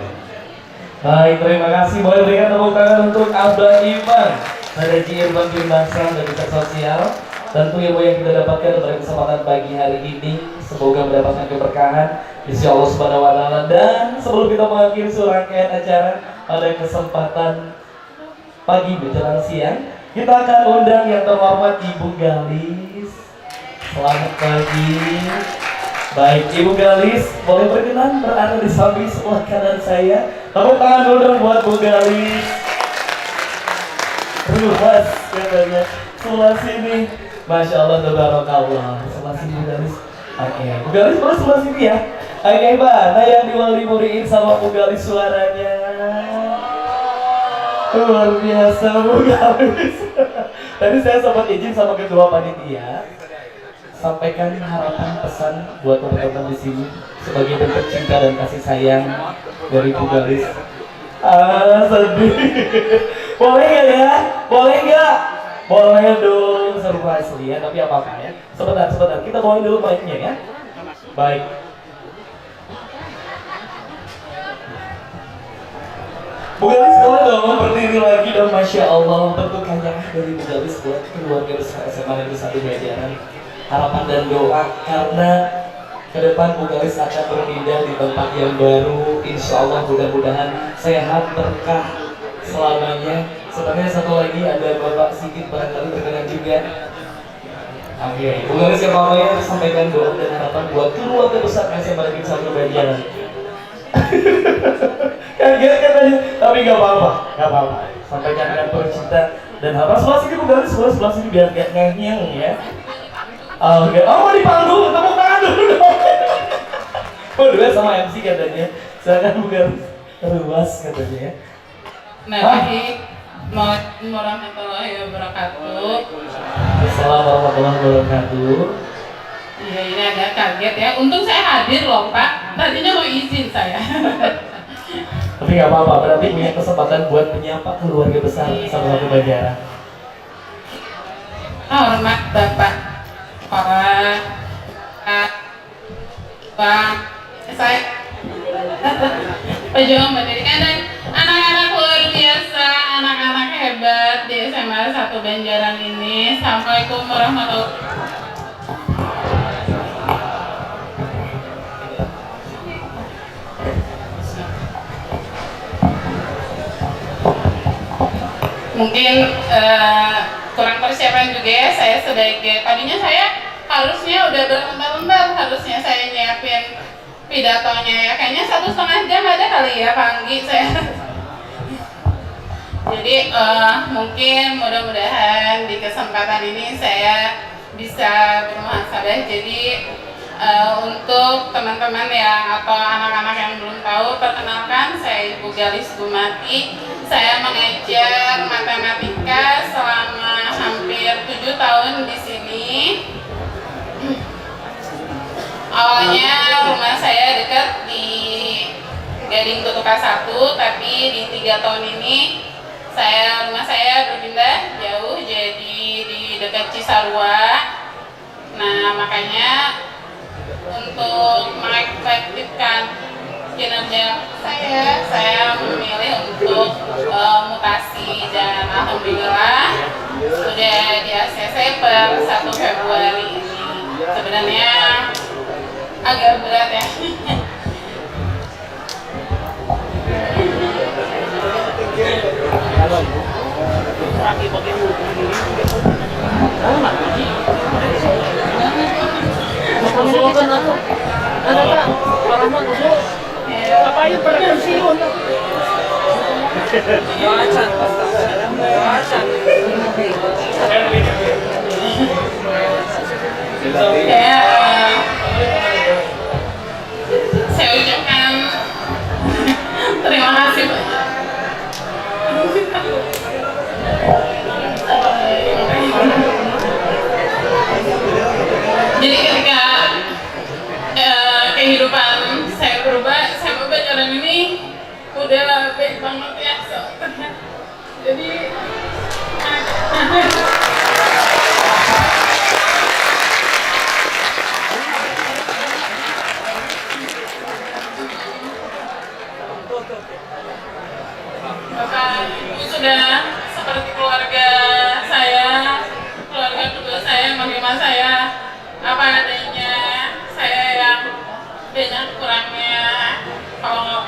Baik, terima kasih. Boleh berikan tepuk tangan untuk Abah Iman, Haji Irfan Firmansyah dari Dinas Sosial. Tentu ilmu yang kita dapatkan pada kesempatan pagi hari ini semoga mendapatkan keberkahan insya Allah Subhanahu wa Ta'ala. Dan sebelum kita mengakhiri rangkaian acara pada kesempatan pagi menjelang siang, kita akan undang yang terhormat Ibu Galis. Selamat pagi. Baik, Ibu Galis, boleh berkenan berada di samping sebelah kanan saya. Tepuk tangan dulu dong buat Bu Galis. Luas katanya. Sebelah sini, Masya Allah, tabarakallah. Sebelah sini Bu Galis. Oke, Bu Galis boleh sebelah sini ya. Oke, mana yang diwali-waliin sama Bu Galis suaranya? Luar biasa Bu Galis. Tadi saya sempat izin sama ketua panitia, sampaikan harapan pesan buat teman-teman di sini sebagai bentuk cinta dan kasih sayang dari Bu Galis. Sedih. Boleh nggak ya? Boleh nggak? Boleh dong, surprise ya. Tapi apa-apa ya. Sebentar. Kita bawain dulu mic-nya ya. Baik. Bu Galis boleh dong berdiri lagi dong, Masya Allah. Bentuk hadiah dari Bu Galis buat keluarga besar SMA Negeri 1 Bajaran. Harapan dan doa karena ke depan Bu Galis akan berpindah di tempat yang baru. Insya Allah mudah-mudahan sehat berkah selamanya. Sebenarnya satu lagi ada Bapak Sigit barangkali berkenan juga. Oke, Bu Galis yang mau sampaikan doa dan harapan buat keluarga besar SMA Negeri 1 Bajaran. Kaget katanya, tapi gak apa-apa. Sampaikan dengan penuh cinta dan harapan. Sebelah sini Bu Galis, sebelah sini biar gak ngenyang ya. Oke, mau di panggung, tepuk tangan dulu dong. Berdua sama MC katanya. Silakan Bu Galis. Luas katanya ya. Nah, baik. Assalamualaikum warahmatullahi wabarakatuh. Assalamualaikum warahmatullahi wabarakatuh. Iya, ini agak kaget ya. Untung saya hadir loh Pak. Tadinya mau izin saya. Tapi nggak apa-apa. Berarti punya kesempatan buat menyapa keluarga besar sama satu Bajaran. Hormat Bapak Bang, saya pejuang pendidikan dan anak-anak luar biasa, anak-anak hebat di SMA 1 Banjaran ini. Assalamualaikum warahmatullahi wabarakatuh. Mungkin kurang persiapan juga ya saya sebagai, tadinya saya harusnya udah berlembar-lembar, harusnya saya nyiapin pidatonya ya, kayaknya 1,5 jam ada kali ya Panggi saya. Jadi mungkin mudah-mudahan di kesempatan ini saya bisa bermuhasabah. Jadi untuk teman-teman yang atau anak-anak yang belum tahu, perkenalkan saya Ibu Galis Gumati. Saya mengajar matematika selama hampir 7 tahun di sini. Awalnya rumah saya dekat di Gading Tutuka 1, tapi di 3 tahun ini rumah saya berpindah jauh jadi di dekat Cisarua. Nah, makanya untuk mengefektifkan kinerja saya memilih untuk mutasi, dan alhamdulillah sudah di ACC per 1 Februari ini. Sebenarnya agak berat ya. Ya, saya ucapkan terima kasih banyak. Jadi ketika kehidupan saya berubah, saya mau pacaran ini udah baik banget ya. Jadi Bapak Ibu sudah seperti keluarga saya, keluarga kedua saya menerima saya apa adanya. Saya yang banyak kurangnya. Kalau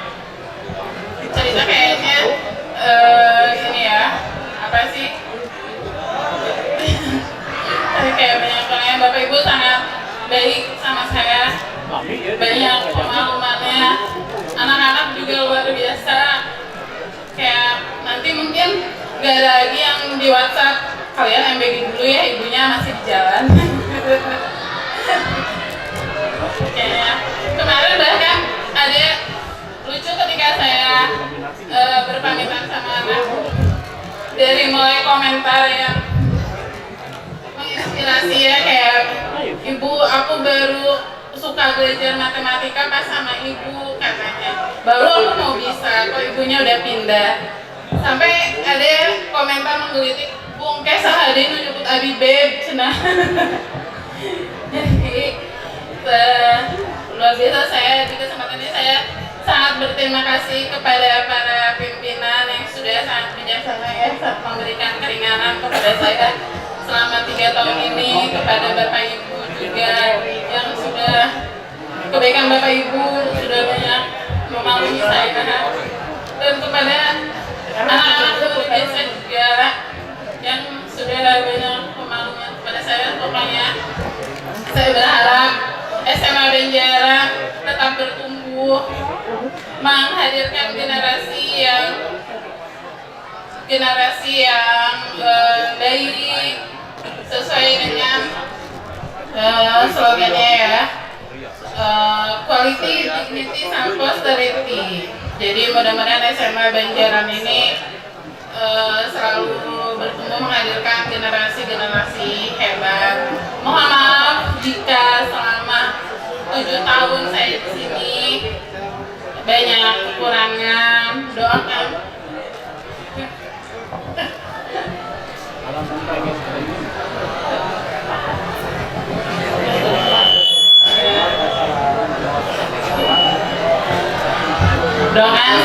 cerita kayaknya ini ya, apa sih? Kayak banyak kurangnya. Bapak Ibu sangat baik sama saya, banyak pemahamannya. Anak-anak juga luar biasa. Kayak nanti mungkin gak ada lagi yang di WhatsApp, kalian MBG dulu ya, ibunya masih di jalan. Kayaknya kemarin bahkan ada lucu ketika saya berpamitan sama anak, dari mulai komentar yang menginspirasi ya, kayak ibu aku baru suka belajar matematika pas sama ibu katanya, baru aku mau bisa, kok ibunya udah pindah. Sampai ada komentar menggelitik, bung kayak sahade nunjukut abi beb cenah. Jadi luar biasa. Saya di kesempatan ini saya sangat berterima kasih kepada para pimpinan yang sudah sangat bijaksana ya, memberikan keringanan kepada saya selama 3 tahun ini, kepada Bapak Ibu juga yang sudah, kebaikan Bapak Ibu sudah banyak memaklumi saya, dan kepada anak-anak luar biasa juga yang sudah banyak pemaklumi kepada saya. Pokoknya saya berharap SMA Banjaran tetap bertumbuh, menghadirkan generasi yang baik sesuai dengan slogannya ya, quality, dignity, and posterity. Jadi mudah-mudahan SMA Banjaran ini selalu bertumbuh, menghadirkan generasi-generasi hebat. Mohon maaf jika selama 7 tahun saya di sini banyak kekurangan. Doakan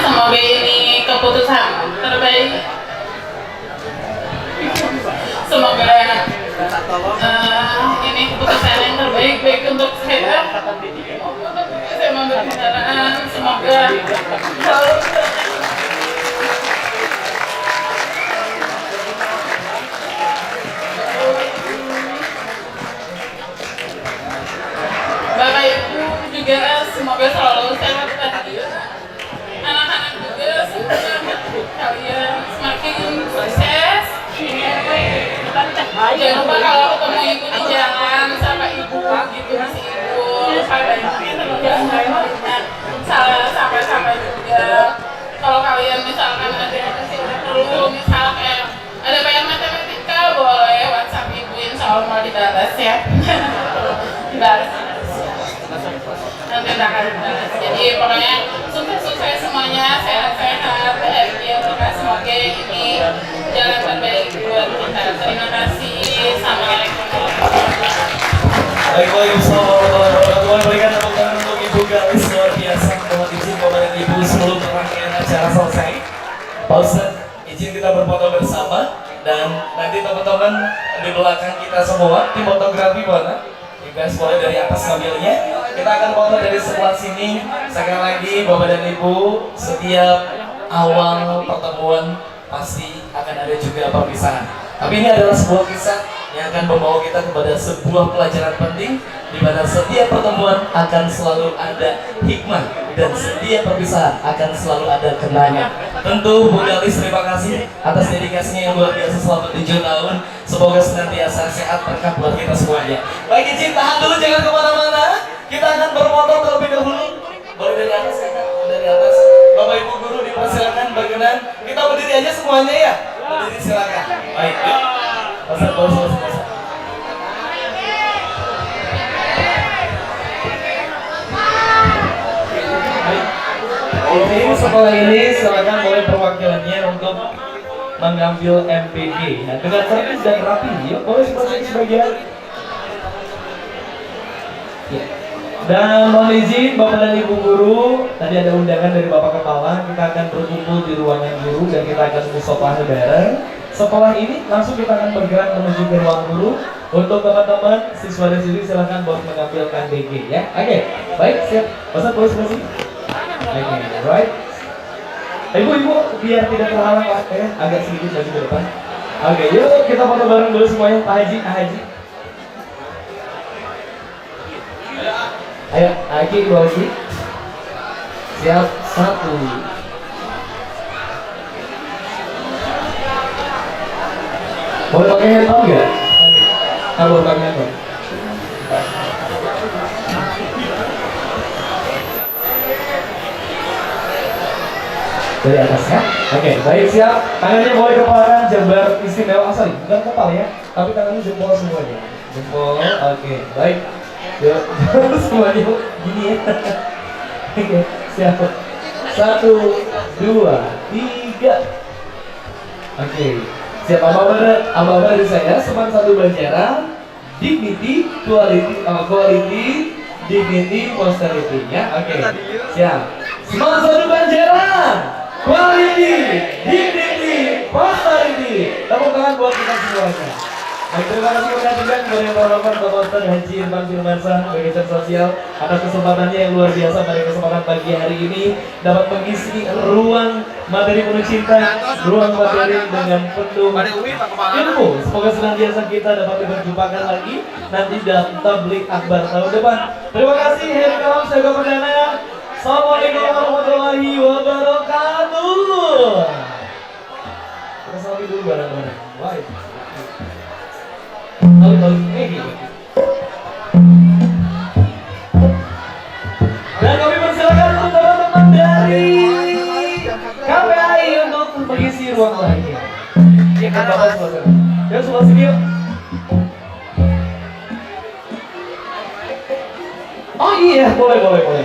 semoga ini keputusan terbaik. Semoga ini keputusan yang terbaik baik untuk saya memberi kendaraan. Semoga selalu Bapak Ibu juga semoga selalu sehat tadi. Anak-anak juga semoga kalian semakin sukses. Jangan lupa kalau ketemu ibu di jalan, sama ibu gitu, si ibu sama juga. Kalau kalian misalkan ada yang perlu, misal kayak ada PR matematika, boleh WhatsApp ibu, insya Allah mau dibalas ya. Dibalas nanti akan dibalas. Jadi pokoknya sukses semuanya, sehat-sehat, bahagia, berkah. Semoga ini jalan terbaik buat kita. Terima kasih. Assalamualaikum warahmatullahi wabarakatuh. Waalaikumsalam warahmatullahi wabarakatuh. Berikan tepuk tangan untuk Ibu Galis, luar biasa. Mohon izin kepada Ibu sebelum rangkaian acara selesai. Pak Ustadz, izin kita berfoto bersama, dan nanti teman-teman di belakang kita semua, tim fotografi mana? Guys, boleh dari atas ngambilnya. Kita akan potong dari sebelah sini. Sekali lagi Bapak dan Ibu, setiap awal pertemuan pasti akan ada juga perpisahan. Tapi ini adalah sebuah kisah yang akan membawa kita kepada sebuah pelajaran penting, di mana setiap pertemuan akan selalu ada hikmah dan setiap perpisahan akan selalu ada kenangan. Tentu Bu Galis terima kasih atas dedikasinya yang luar biasa selama 7 tahun. Semoga senantiasa sehat berkah buat kita semuanya. Baik, izin tahan dulu, jangan kemana-mana. Kita akan berfoto terlebih dahulu. Boleh dari atas, kakak, dari atas. Bapak Ibu guru dipersilakan berkenan. Kita berdiri aja semuanya ya. Berdiri silakan. Baik. Pasal bos. Ini setelah ini silakan boleh perwakilannya untuk mengambil MPG ya, dengan tertib dan rapi. Yuk, boleh sebagian. Ya. Dan mohon izin Bapak dan Ibu guru, tadi ada undangan dari Bapak Kepala, kita akan berkumpul di ruangan guru dan kita akan musyawarah bareng. Setelah ini langsung kita akan bergerak menuju ke ruang guru. Untuk teman-teman siswa dan siswi silahkan boleh mengambilkan DG ya. Oke, baik, siap. Pasal boleh sebelah sini. Oke, right. Ibu-ibu biar tidak terhalang lah, agak sedikit lagi ke depan. Oke, yuk kita foto bareng dulu semuanya. Pak Haji, Haji. Ayo, Haji, Ibu Haji. Siap, 1. Boleh pakai handphone nggak? Boleh pakai handphone. Dari atas ya. Oke, baik, siap. Tangannya boleh kepalan, jambar istimewa asal, bukan kepala ya, tapi tangannya jempol semuanya. Jempol. Oke, baik. Yuk, semuanya gini ya. Oke, siap. 1, 2, 3. Oke, siap. Abang dari saya, seman 1 Banjaran, dignity, quality, dignity, posterity ya. Oke, siap. Seman 1 Banjaran, quality, dignity, posterity. Tepuk tangan buat kita semuanya. Baik, terima kasih perhatikan kepada yang terhormat Bapak Ustaz Haji Irfan Firmansyah, Bagian Sosial, atas kesempatannya yang luar biasa pada kesempatan pagi hari ini dapat mengisi ruang materi penuh cinta, ruang materi dengan penuh ilmu. Semoga senantiasa kita dapat diperjumpakan lagi nanti dalam tablik akbar tahun depan. Terima kasih. Hari kalam saya perdana. Assalamualaikum warahmatullahi wabarakatuh. Kita selfie dulu bareng-bareng. Baik. Dan kami persilakan untuk teman-teman dari KPAI untuk mengisi ruang lainnya. Ya, Bapak sebelah. Ya, sebelah sini yuk. Oh iya, boleh.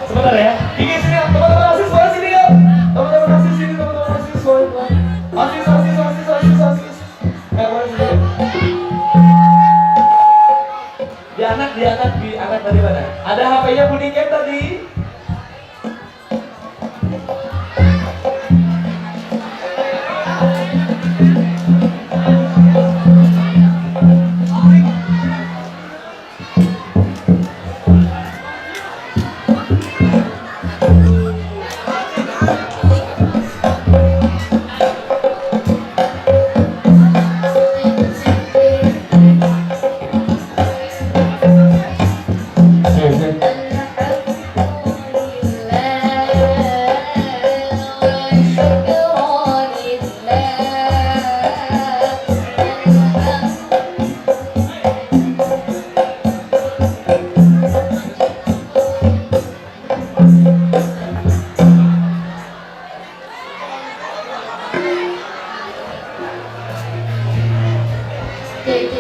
Sebentar ya. Gigi sini, teman-teman masih sebelah sini yuk. Teman-teman masih sini, teman-teman masih sebelah. Asis. Boleh sini. Diangkat dari mana? Ada HP-nya Bu Niken tadi. Oke.